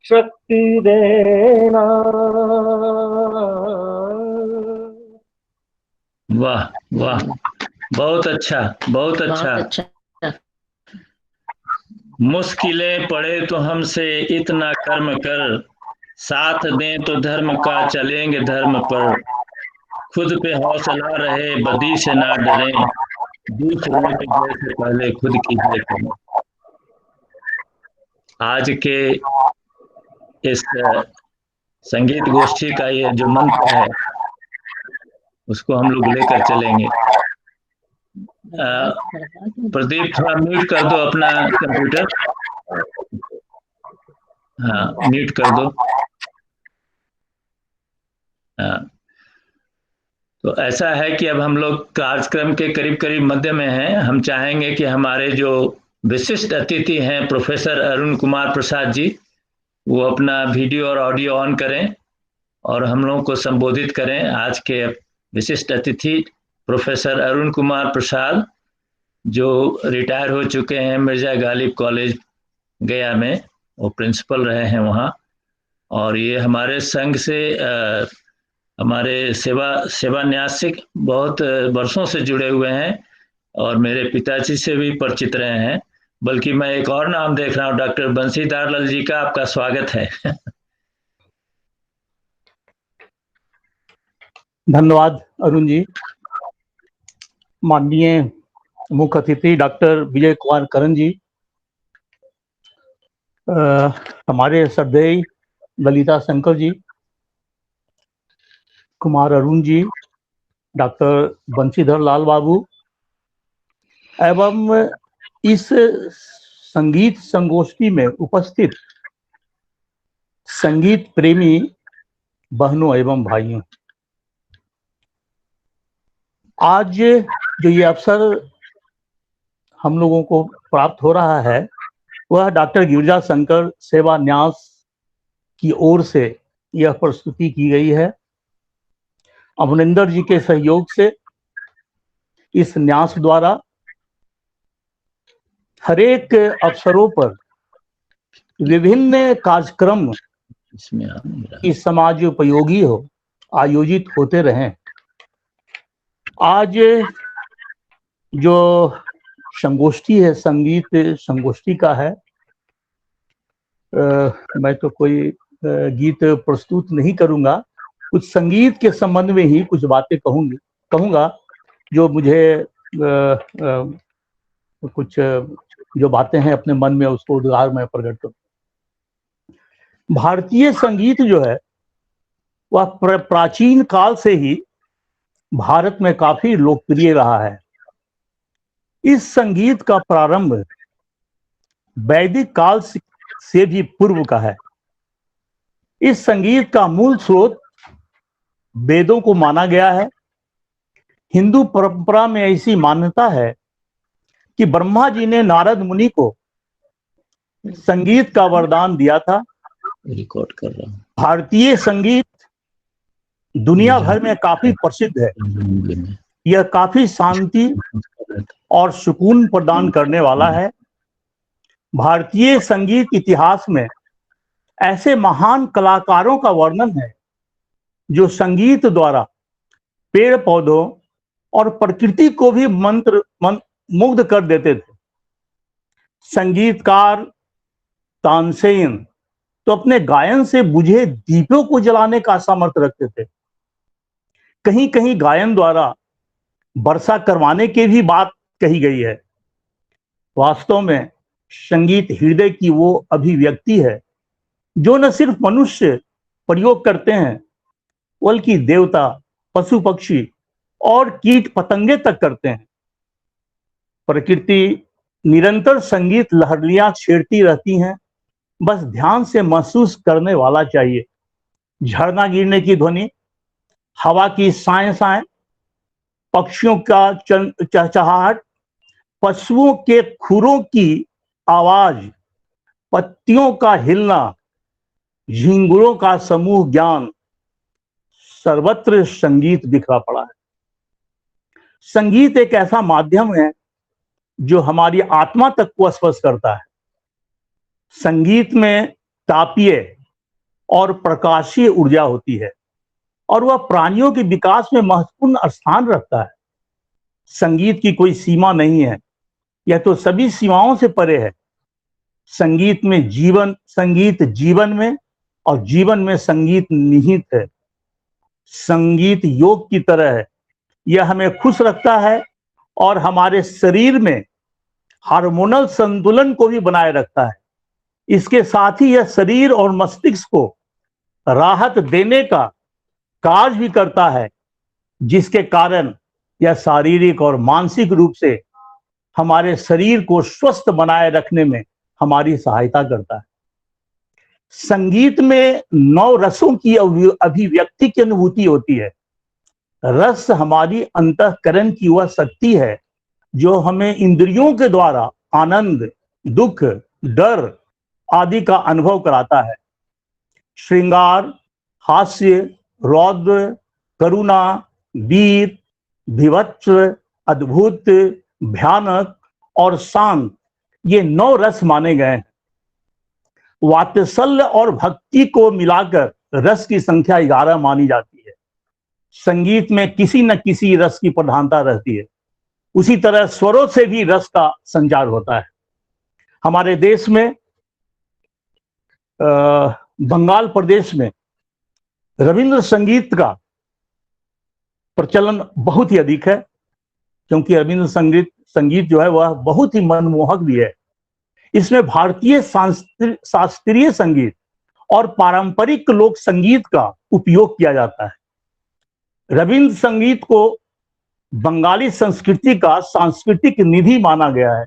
शक्ति देना। वाह वाह, बहुत अच्छा, बहुत अच्छा। मुश्किलें पड़े तो हमसे इतना कर्म कर, साथ दें तो धर्म का चलेंगे धर्म पर, खुद पे हौसला रहे, बदी से ना डरें, दूसरों के जय से पहले खुद की जय करें। आज के इस संगीत गोष्ठी का ये जो मंत्र है उसको हम लोग लेकर चलेंगे। प्रदीप थोड़ा म्यूट कर दो अपना कंप्यूटर, हाँ म्यूट कर दो। हाँ, तो ऐसा है कि अब हम लोग कार्यक्रम के करीब करीब मध्य में हैं। हम चाहेंगे कि हमारे जो विशिष्ट अतिथि हैं प्रोफेसर अरुण कुमार प्रसाद जी, वो अपना वीडियो और ऑडियो ऑन करें और हम लोगों को संबोधित करें। आज के विशिष्ट अतिथि प्रोफेसर अरुण कुमार प्रसाद, जो रिटायर हो चुके हैं मिर्जा गालिब कॉलेज गया में, वो प्रिंसिपल रहे हैं वहाँ, और ये हमारे संघ से हमारे सेवा न्यास से बहुत वर्षों से जुड़े हुए हैं और मेरे पिताजी से भी परिचित रहे हैं। बल्कि मैं एक और नाम देख रहा हूँ, डॉक्टर बंसीधर लाल जी का आपका स्वागत है। धन्यवाद अरुण जी। माननीय मुख्य अतिथि डॉक्टर विजय कुमार करन जी, हमारे श्रद्धेय ललिता शंकर जी, कुमार अरुण जी, डॉक्टर बंसीधर लाल बाबू, एवं इस संगीत संगोष्ठी में उपस्थित संगीत प्रेमी बहनों एवं भाइयों, आज जो ये अवसर हम लोगों को प्राप्त हो रहा है वह डॉक्टर गिरजा शंकर सेवा न्यास की ओर से यह प्रस्तुति की गई है। अमरिंदर जी के सहयोग से इस न्यास द्वारा हरेक अवसरों पर विभिन्न कार्यक्रम की समाज उपयोगी हो आयोजित होते रहें। आज जो संगोष्ठी है संगीत संगोष्ठी का है, मैं तो कोई गीत प्रस्तुत नहीं करूंगा, कुछ संगीत के संबंध में ही कुछ बातें कहूंगा जो मुझे कुछ जो बातें हैं अपने मन में उसको उद्गार में प्रकट करूं। भारतीय संगीत जो है वह प्राचीन काल से ही भारत में काफी लोकप्रिय रहा है। इस संगीत का प्रारंभ वैदिक काल से भी पूर्व का है। इस संगीत का मूल स्रोत वेदों को माना गया है। हिंदू परंपरा में ऐसी मान्यता है कि ब्रह्मा जी ने नारद मुनि को संगीत का वरदान दिया था। रिकॉर्ड कर रहा हूं। भारतीय संगीत दुनिया भर में काफी प्रसिद्ध है। यह काफी शांति और सुकून प्रदान करने वाला है। भारतीय संगीत इतिहास में ऐसे महान कलाकारों का वर्णन है जो संगीत द्वारा पेड़ पौधों और प्रकृति को भी मुग्ध कर देते थे। संगीतकार तानसेन तो अपने गायन से बुझे दीपों को जलाने का सामर्थ्य रखते थे। कहीं कहीं गायन द्वारा वर्षा करवाने की भी बात कही गई है। वास्तव में संगीत हृदय की वो अभिव्यक्ति है जो न सिर्फ मनुष्य प्रयोग करते हैं बल्कि देवता, पशु पक्षी और कीट पतंगे तक करते हैं। प्रकृति निरंतर संगीत लहरियां छेड़ती रहती हैं, बस ध्यान से महसूस करने वाला चाहिए। झरना गिरने की ध्वनि, हवा की साए साए, पक्षियों का चहचहाहट, पशुओं के खुरों की आवाज, पत्तियों का हिलना, झिंगुरों का समूह ज्ञान, सर्वत्र संगीत बिखरा पड़ा है। संगीत एक ऐसा माध्यम है जो हमारी आत्मा तक को स्पर्श करता है। संगीत में तापीय और प्रकाशीय ऊर्जा होती है और वह प्राणियों के विकास में महत्वपूर्ण स्थान रखता है। संगीत की कोई सीमा नहीं है, यह तो सभी सीमाओं से परे है। संगीत जीवन में और जीवन में संगीत निहित है। संगीत योग की तरह है, यह हमें खुश रखता है और हमारे शरीर में हार्मोनल संतुलन को भी बनाए रखता है। इसके साथ ही यह शरीर और मस्तिष्क को राहत देने का कार्य भी करता है, जिसके कारण यह शारीरिक और मानसिक रूप से हमारे शरीर को स्वस्थ बनाए रखने में हमारी सहायता करता है। संगीत में 9 रसों की अभिव्यक्ति की अनुभूति होती है। रस हमारी अंतःकरण की वह शक्ति है जो हमें इंद्रियों के द्वारा आनंद, दुख, डर आदि का अनुभव कराता है। श्रृंगार, हास्य, रौद्र, करुणा, वीर, भीभत्स, अद्भुत, भयानक और शांत, ये 9 रस माने गए हैं। वात्सल्य और भक्ति को मिलाकर रस की संख्या 11 मानी जाती है। संगीत में किसी न किसी रस की प्रधानता रहती है। उसी तरह स्वरों से भी रस का संचार होता है। हमारे देश में बंगाल प्रदेश में रविंद्र संगीत का प्रचलन बहुत ही अधिक है, क्योंकि रविंद्र संगीत जो है वह बहुत ही मनमोहक भी है। इसमें भारतीय शास्त्रीय संगीत और पारंपरिक लोक संगीत का उपयोग किया जाता है। रविंद्र संगीत को बंगाली संस्कृति का सांस्कृतिक निधि माना गया है।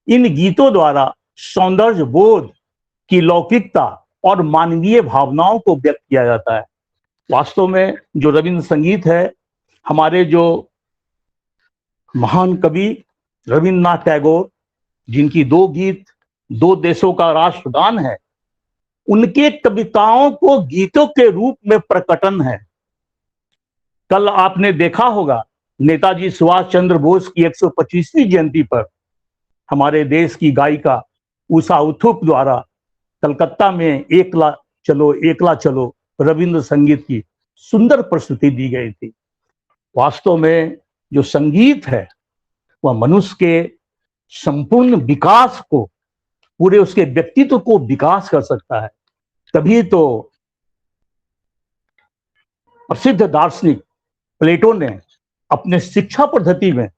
इन गीतों द्वारा सौंदर्य बोध की लौकिकता और मानवीय भावनाओं को व्यक्त किया जाता है। वास्तव में जो रविंद्र संगीत है, हमारे जो महान कवि रविंद्रनाथ टैगोर, जिनकी 2 गीत 2 देशों का राष्ट्रगान है, उनके कविताओं को गीतों के रूप में प्रकटन है। कल आपने देखा होगा नेताजी सुभाष चंद्र बोस की 125वीं जयंती पर हमारे देश की गायिका उषा उथुप द्वारा कलकत्ता में एकला चलो रविंद्र संगीत की सुंदर प्रस्तुति दी गई थी। वास्तव में जो संगीत है वह मनुष्य के संपूर्ण विकास को, पूरे उसके व्यक्तित्व को विकास कर सकता है। तभी तो प्रसिद्ध दार्शनिक प्लेटो ने अपने शिक्षा पद्धति में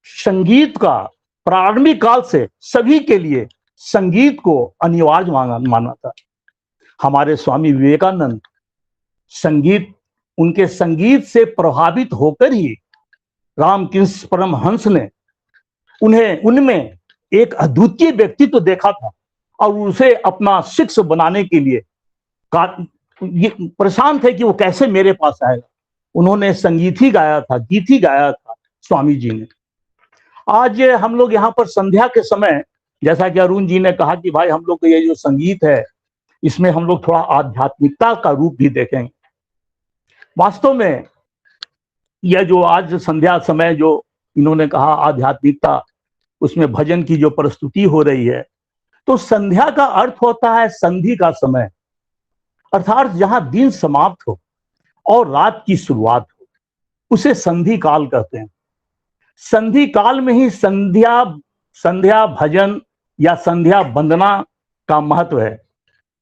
संगीत का प्रारंभिक काल से सभी के लिए संगीत को अनिवार्य माना था। हमारे स्वामी विवेकानंद उनके संगीत से प्रभावित होकर ही रामकृष्ण परमहंस ने उनमें एक अद्वितीय व्यक्तित्व देखा था और उसे अपना शिष्य बनाने के लिए परेशान थे कि वो कैसे मेरे पास आएगा। उन्होंने संगीत ही गाया था, गीत ही गाया था स्वामी जी ने। आज हम लोग यहाँ पर संध्या के समय, जैसा कि अरुण जी ने कहा कि भाई हम लोग को ये जो संगीत है इसमें हम लोग थोड़ा आध्यात्मिकता का रूप भी देखेंगे। वास्तव में यह जो आज संध्या समय जो इन्होंने कहा आध्यात्मिकता, उसमें भजन की जो प्रस्तुति हो रही है, तो संध्या का अर्थ होता है संधि का समय, अर्थात जहां दिन समाप्त हो और रात की शुरुआत हो, उसे संधि काल कहते हैं। संधि काल में ही संध्या भजन या संध्या वंदना का महत्व है।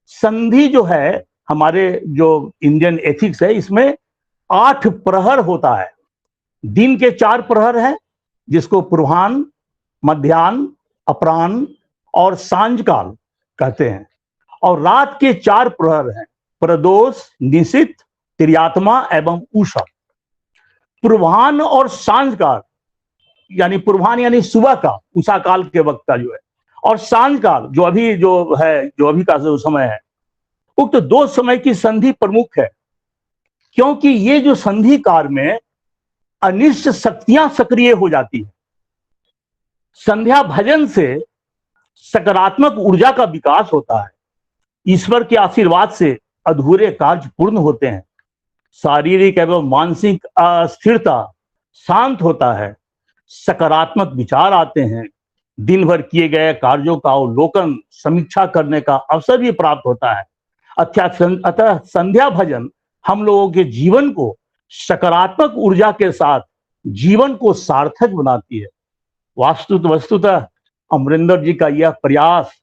संधि जो है, हमारे जो इंडियन एथिक्स है, इसमें 8 प्रहर होता है। दिन के 4 प्रहर हैं, जिसको पूर्वाह्न, मध्याह्न, अपराह्न और सांझ काल कहते हैं, और रात के 4 प्रहर हैं, प्रदोष, निशित, तिर्यात्मा एवं उषा। पूर्वाह्न और सांझकाल, यानी पूर्वाह्न यानी सुबह का, उषा काल के वक्त का जो है, और सांझ काल जो अभी का जो समय है, उक्त दो समय की संधि प्रमुख है, क्योंकि ये जो संधि काल में अनिष्ट शक्तियां सक्रिय हो जाती है। संध्या भजन से सकारात्मक ऊर्जा का विकास होता है, ईश्वर के आशीर्वाद से अधूरे कार्य पूर्ण होते हैं, शारीरिक एवं मानसिक अस्थिरता शांत होता है, सकारात्मक विचार आते हैं, दिन भर किए गए कार्यों का अवलोकन समीक्षा करने का अवसर भी प्राप्त होता है। अतः संध्या भजन हम लोगों के जीवन को सकारात्मक ऊर्जा के साथ जीवन को सार्थक बनाती है। वस्तुतः अमरिंदर जी का यह प्रयास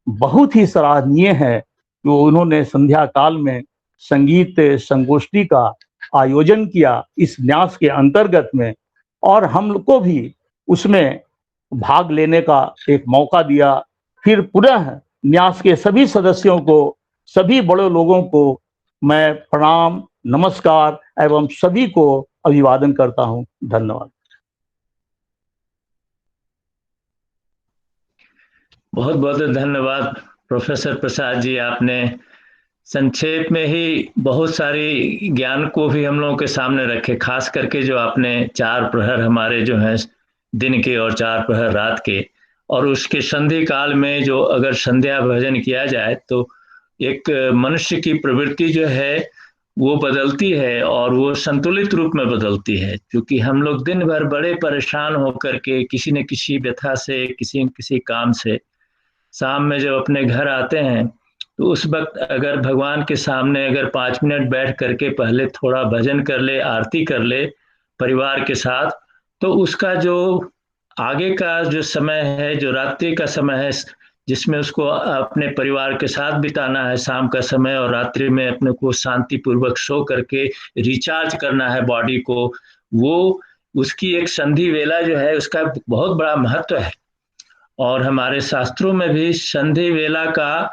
बहुत ही सराहनीय है कि उन्होंने संध्या काल में संगीत संगोष्ठी का आयोजन किया इस न्यास के अंतर्गत में, और हम लोग को भी उसमें भाग लेने का एक मौका दिया। फिर पुनः न्यास के सभी सदस्यों को, सभी बड़े लोगों को मैं प्रणाम, नमस्कार एवं सभी को अभिवादन करता हूं। धन्यवाद। बहुत बहुत धन्यवाद प्रोफेसर प्रसाद जी, आपने संक्षेप में ही बहुत सारी ज्ञान को भी हम लोगों के सामने रखे, खास करके जो आपने 4 प्रहर हमारे जो हैं दिन के और 4 प्रहर रात के, और उसके संधि काल में जो अगर संध्या भजन किया जाए तो एक मनुष्य की प्रवृत्ति जो है वो बदलती है और वो संतुलित रूप में बदलती है। क्योंकि हम लोग दिन भर बड़े परेशान होकर के किसी न किसी व्यथा से, किसी न किसी काम से शाम में जब अपने घर आते हैं तो उस वक्त अगर भगवान के सामने अगर 5 मिनट बैठ करके पहले थोड़ा भजन कर ले, आरती कर ले परिवार के साथ, तो उसका जो आगे का जो समय है, जो रात्रि का समय है जिसमें उसको अपने परिवार के साथ बिताना है शाम का समय, और रात्रि में अपने को शांतिपूर्वक सो करके रिचार्ज करना है बॉडी को, वो उसकी एक संधि वेला जो है उसका बहुत बड़ा महत्व है। और हमारे शास्त्रों में भी संधि वेला का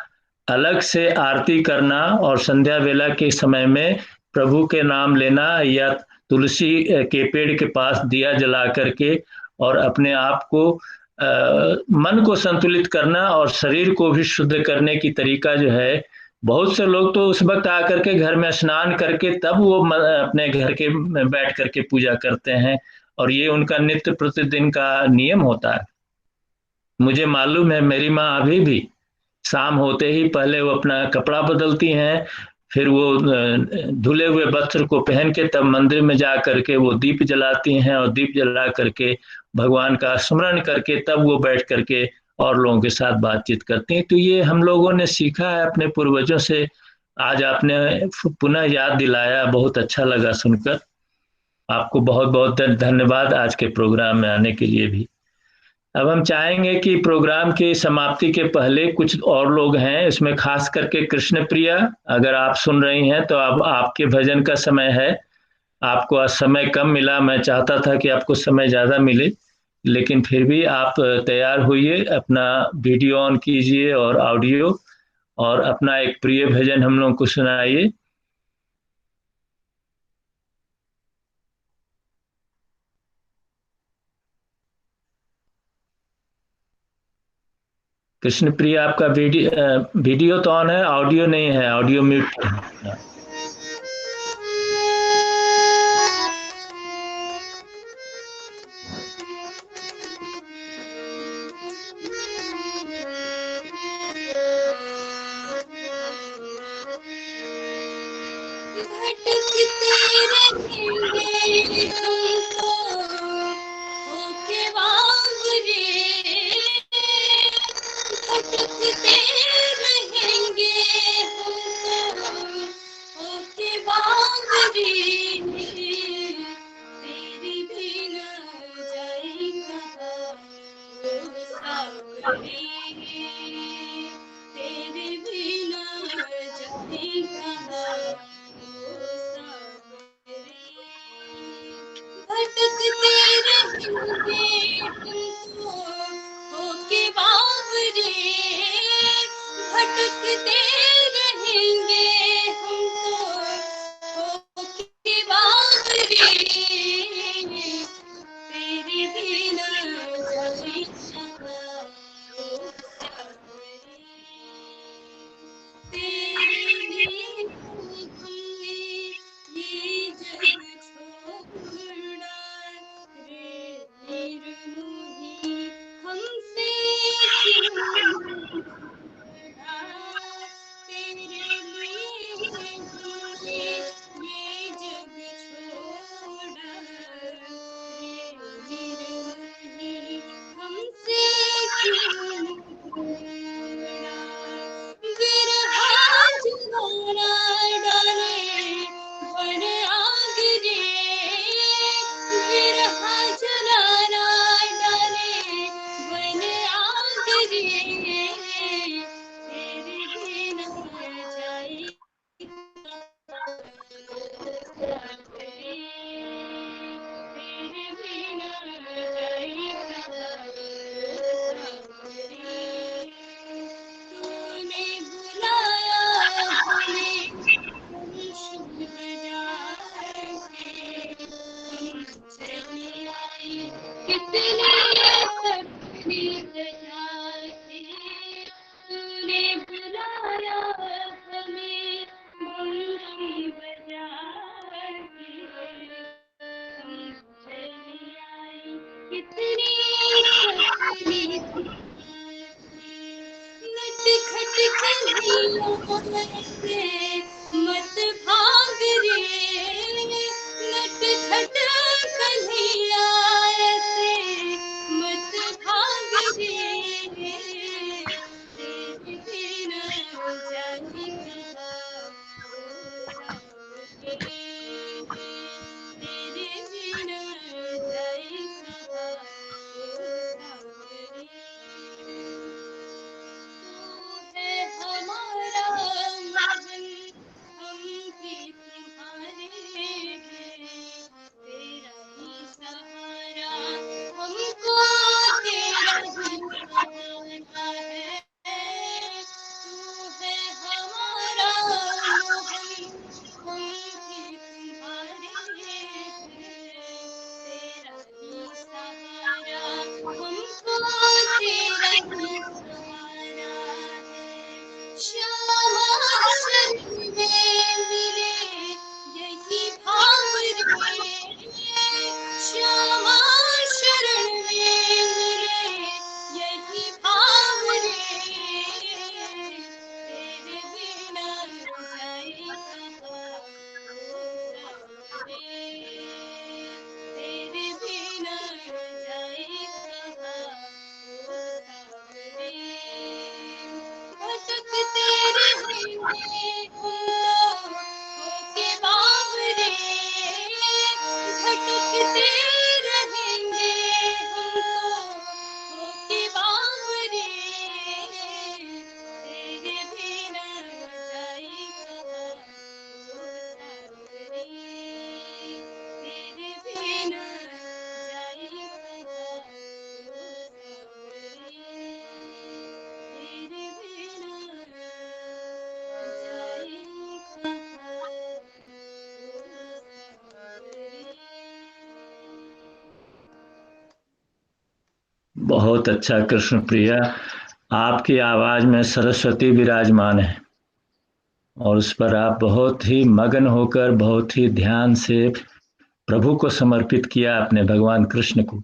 अलग से आरती करना और संध्या वेला के समय में प्रभु के नाम लेना या तुलसी के पेड़ के पास दिया जला करके और अपने आप को मन को संतुलित करना और शरीर को भी शुद्ध करने की तरीका जो है, बहुत से लोग तो उस वक्त आकर के घर में स्नान करके तब वो अपने घर के बैठ करके पूजा करते हैं, और ये उनका नित्य प्रतिदिन का नियम होता है। मुझे मालूम है मेरी माँ अभी भी शाम होते ही पहले वो अपना कपड़ा बदलती हैं, फिर वो धुले हुए वस्त्र को पहन के तब मंदिर में जा करके वो दीप जलाती हैं, और दीप जला करके भगवान का स्मरण करके तब वो बैठ करके और लोगों के साथ बातचीत करती हैं। तो ये हम लोगों ने सीखा है अपने पूर्वजों से। आज आपने पुनः याद दिलाया, बहुत अच्छा लगा सुनकर। आपको बहुत बहुत धन्यवाद आज के प्रोग्राम में आने के लिए भी। अब हम चाहेंगे कि प्रोग्राम की समाप्ति के पहले कुछ और लोग हैं, इसमें खास करके कृष्ण प्रिया, अगर आप सुन रही हैं तो अब आपके भजन का समय है। आपको आज समय कम मिला, मैं चाहता था कि आपको समय ज़्यादा मिले, लेकिन फिर भी आप तैयार होइए, अपना वीडियो ऑन कीजिए और ऑडियो, और अपना एक प्रिय भजन हम लोगों को सुनाइए। कृष्ण प्रिया, आपका वीडियो तो ऑन है, ऑडियो नहीं है, ऑडियो म्यूट है। भटकते रहेंगे हम तो बहुत अच्छा कृष्ण प्रिया, आपकी आवाज में सरस्वती विराजमान है और उस पर आप बहुत ही मगन होकर बहुत ही ध्यान से प्रभु को समर्पित किया अपने भगवान कृष्ण को।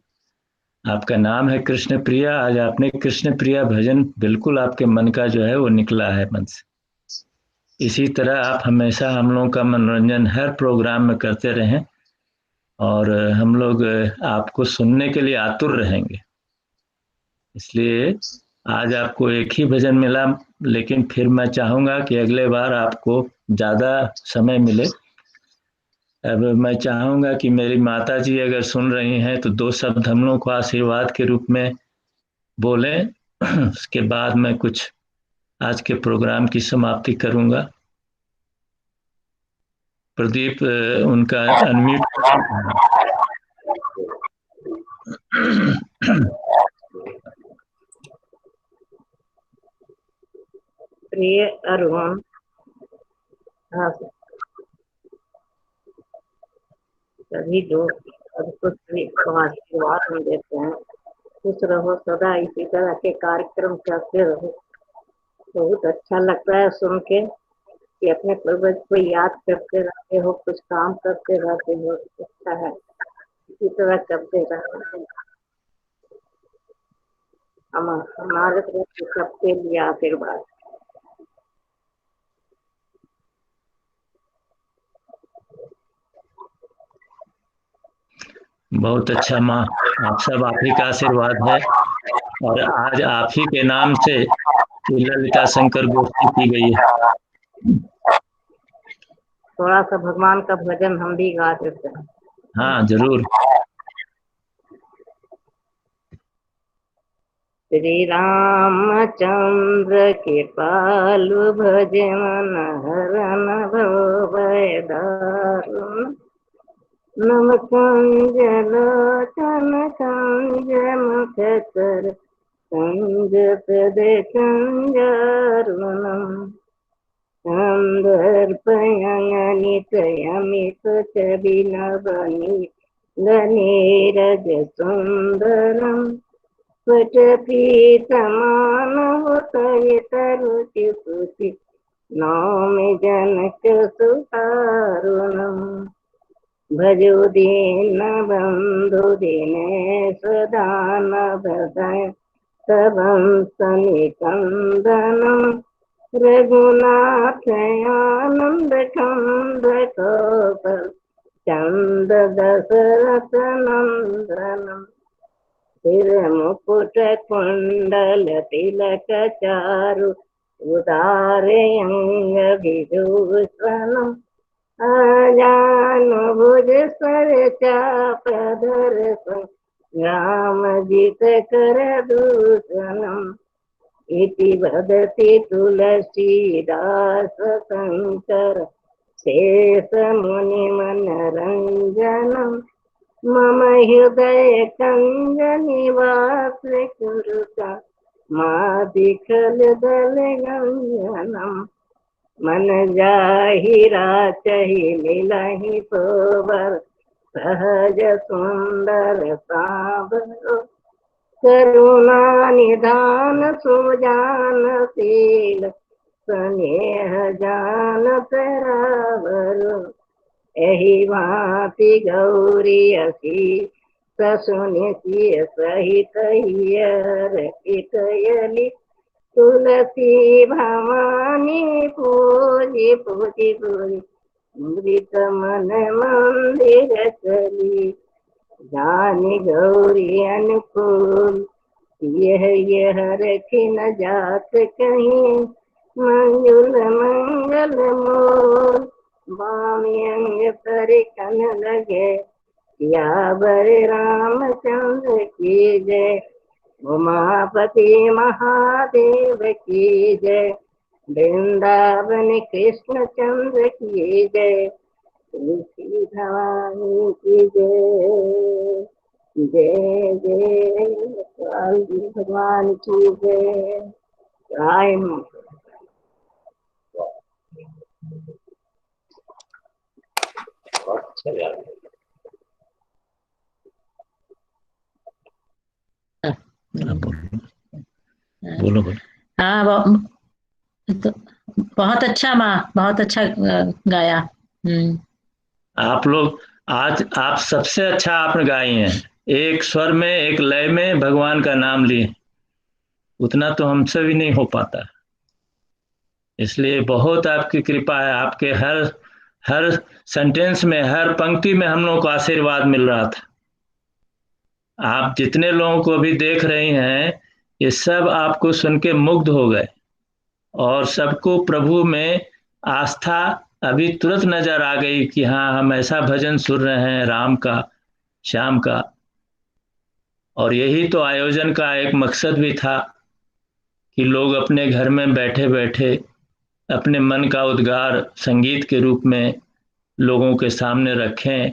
आपका नाम है कृष्ण प्रिया, आज आपने कृष्ण प्रिया भजन बिल्कुल आपके मन का जो है वो निकला है मन से। इसी तरह आप हमेशा हम लोगों का मनोरंजन हर प्रोग्राम में करते रहें और हम लोग आपको सुनने के लिए आतुर रहेंगे। इसलिए आज आपको एक ही भजन मिला, लेकिन फिर मैं चाहूंगा कि अगले बार आपको ज़्यादा समय मिले। अब मैं चाहूंगा कि मेरी माता जी अगर सुन रही हैं तो 2 शब्द हम लोग को आशीर्वाद के रूप में बोलें, उसके बाद मैं कुछ आज के प्रोग्राम की समाप्ति करूंगा। प्रदीप उनका अनम्यूट। प्रिय अरुण, सभी लोग सबको आशीर्वाद में देते हैं। खुश रहो सदा, इसी तरह के कार्यक्रम करते रहो। बहुत अच्छा लगता है सुन के कि अपने पूर्वज को याद करते रहते हो, कुछ काम करते रहते हो। अच्छा है, इसी तरह करते रहना। हमारे तरफ सबके लिए आशीर्वाद। बहुत अच्छा माँ, आप सब आप ही का आशीर्वाद है। और आज आप ही के नाम से ये ललिता शंकर गोष्ठी की गई है। थोड़ा सा भगवान का भजन हम भी गा देते हैं। हाँ जरूर। श्री रामचंद्र के पालु भजे मन हरन भय दारुण नम कंज लोचन कंज मुख कर कंज प्रदे कंजरुणम संदर्पयनित यमित चबिनवनी गनीरज सुंदरम रुचि सुचि नौमि जनक सुतारुणम भजो दीन बंधु दिनेश दान भदय तबं सनिकंदनम रघुनाथ आनंद कंद कोपल चंद दशरथ नंदनम सिर मुकुट कुंडल तिलक चारु उदारे अंग विभूषणम अजानु भुज सर चाप दर्शन राम जित कर दूषणम इति वदति तुलसीदास शंकर शेष मुनि मनरंजनम मम हृदय कंज निवास कुरुता मादिखल दल गंजनम मन जाहि राचहि मिलहि सोबर सहज सुंदर साबरो करुणा निधान सुजान शील स्नेह जान तरावरो एहि भांति गौरी असी ससुनि सिय सहित हियरली तुलसी भवानी पूजी पूजी पूजी मृत मन मंदिर चली जानी गौरी अनुकूल यह रखी न जात कहीं मंजुल मंगल मोल बामी अंग पर कन लगे या बर रामचंद्र की जय उमापति महादेव की जय वृंदावन कृष्ण चंद्र की जय तुलसी भवानी की जय जय जय काली भगवान की जय राय बोलो बोलो। हाँ तो बहुत अच्छा माँ, बहुत अच्छा गाया। आप लोग आज आप सबसे अच्छा आपने गाई हैं, एक स्वर में एक लय में भगवान का नाम लिए, उतना तो हमसे भी नहीं हो पाता, इसलिए बहुत आपकी कृपा है। आपके हर सेंटेंस में, हर पंक्ति में हम लोगों को आशीर्वाद मिल रहा था। आप जितने लोगों को भी देख रही हैं, ये सब आपको सुन के मुग्ध हो गए और सबको प्रभु में आस्था अभी तुरंत नजर आ गई कि हाँ, हम ऐसा भजन सुन रहे हैं राम का, श्याम का। और यही तो आयोजन का एक मकसद भी था कि लोग अपने घर में बैठे बैठे अपने मन का उद्गार संगीत के रूप में लोगों के सामने रखें,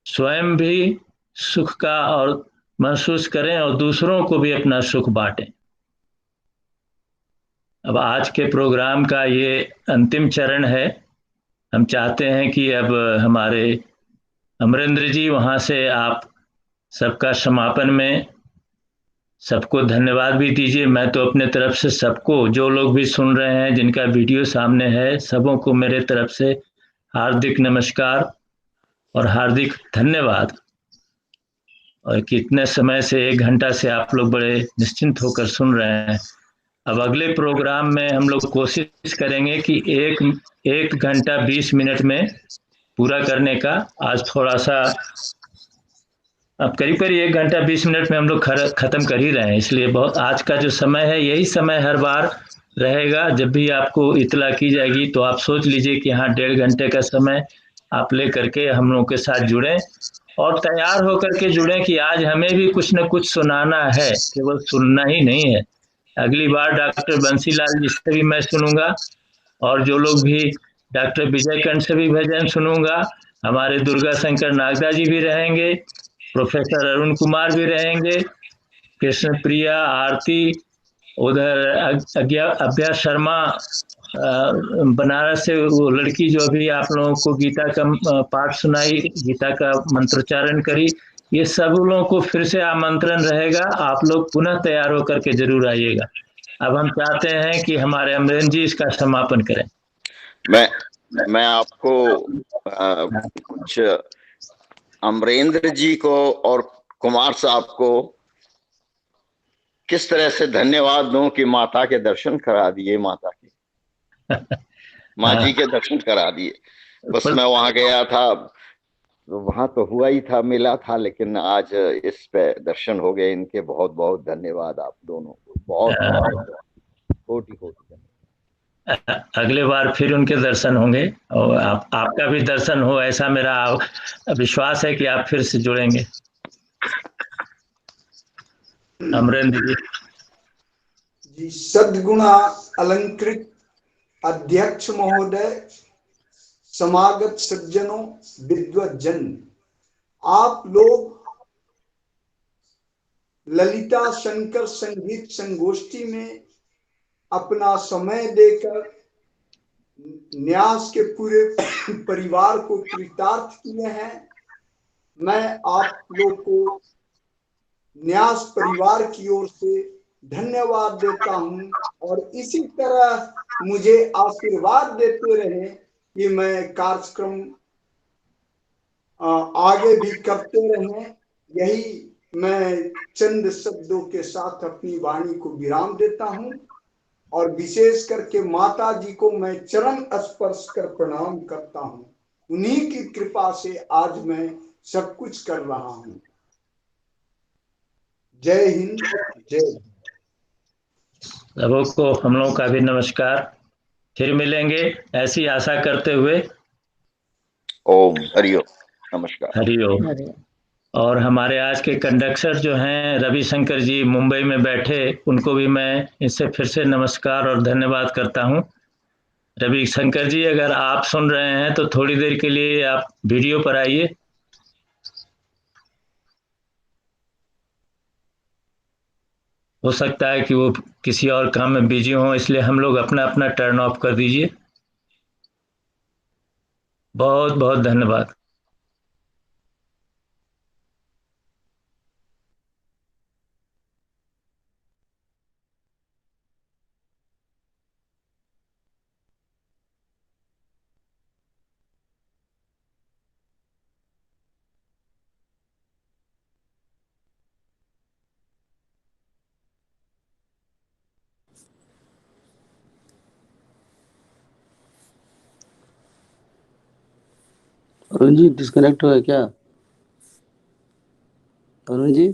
स्वयं भी सुख का और महसूस करें और दूसरों को भी अपना सुख बांटें। अब आज के प्रोग्राम का ये अंतिम चरण है। हम चाहते हैं कि अब हमारे अमरेंद्र जी वहाँ से आप सबका समापन में सबको धन्यवाद भी दीजिए। मैं तो अपने तरफ से सबको, जो लोग भी सुन रहे हैं, जिनका वीडियो सामने है, सबों को मेरे तरफ से हार्दिक नमस्कार और हार्दिक धन्यवाद। और कितने समय से, 1 घंटा से आप लोग बड़े निश्चिंत होकर सुन रहे हैं। अब अगले प्रोग्राम में हम लोग कोशिश करेंगे कि 1 घंटा 20 मिनट में पूरा करने का। आज थोड़ा सा अब करीब 1 घंटा 20 मिनट में हम लोग खत्म कर ही रहे हैं, इसलिए बहुत आज का जो समय है यही समय हर बार रहेगा। जब भी आपको इतला की जाएगी तो आप सोच लीजिए कि हाँ 1.5 घंटे का समय आप ले करके हम लोग के साथ जुड़े और तैयार होकर के जुड़े कि आज हमें भी कुछ न कुछ सुनाना है, केवल सुनना ही नहीं है। अगली बार डॉक्टर बंसीलाल जी से भी मैं सुनूंगा और जो लोग भी डॉक्टर विजय कंठ से भी भजन सुनूंगा, हमारे दुर्गा शंकर नागदा जी भी रहेंगे, प्रोफेसर अरुण कुमार भी रहेंगे, कृष्ण प्रिया आरती, उधर अभ्या शर्मा बनारस से वो लड़की जो अभी आप लोगों को गीता का पाठ सुनाई, गीता का मंत्रोच्चारण करी, ये सब लोगों को फिर से आमंत्रण रहेगा। आप लोग पुनः तैयार होकर के जरूर आइएगा। अब हम चाहते हैं कि हमारे अमरेंद्र जी इसका समापन करें। मैं आपको कुछ अमरेंद्र जी को और कुमार साहब को किस तरह से धन्यवाद दूं कि माता के दर्शन करा दिए, माता के माँ जी के दर्शन करा दिए। बस मैं वहां गया था, वहां तो हुआ ही था, मिला था, लेकिन आज इस पे दर्शन हो गए इनके। बहुत बहुत धन्यवाद आप दोनों को, बहुत कोटि कोटि। अगले बार फिर उनके दर्शन होंगे और आपका भी दर्शन हो, ऐसा मेरा विश्वास है कि आप फिर से जुड़ेंगे। अमरेंद्र जी। जी, सद्गुणा अलंकृत अध्यक्ष महोदय, समागत सज्जनों, विद्वज्जन, आप लोग ललिता शंकर संगीत संगोष्ठी में अपना समय देकर न्यास के पूरे परिवार को कृतार्थ किए हैं। मैं आप लोग को न्यास परिवार की ओर से धन्यवाद देता हूं और इसी तरह मुझे आशीर्वाद देते रहे कि मैं कार्यक्रम आगे भी करते रहें। यही मैं चंद शब्दों के साथ अपनी वाणी को विराम देता हूं और विशेष करके माता जी को मैं चरण स्पर्श कर प्रणाम करता हूं। उन्हीं की कृपा से आज मैं सब कुछ कर रहा हूं। जय हिंद, जय। सबों को हम लोगों का भी नमस्कार। फिर मिलेंगे ऐसी आशा करते हुए। ओम हरिओम, नमस्कार। हरिओम। और हमारे आज के कंडक्टर जो हैं रविशंकर जी मुंबई में बैठे, उनको भी मैं इससे फिर से नमस्कार और धन्यवाद करता हूं। रविशंकर जी, अगर आप सुन रहे हैं तो थोड़ी देर के लिए आप वीडियो पर आइए। हो सकता है कि वो किसी और काम में बिजी हो, इसलिए हम लोग अपना अपना टर्न ऑफ कर दीजिए। बहुत बहुत धन्यवाद। अरुण जी डिस्कनेक्ट हो गया क्या? अरुण जी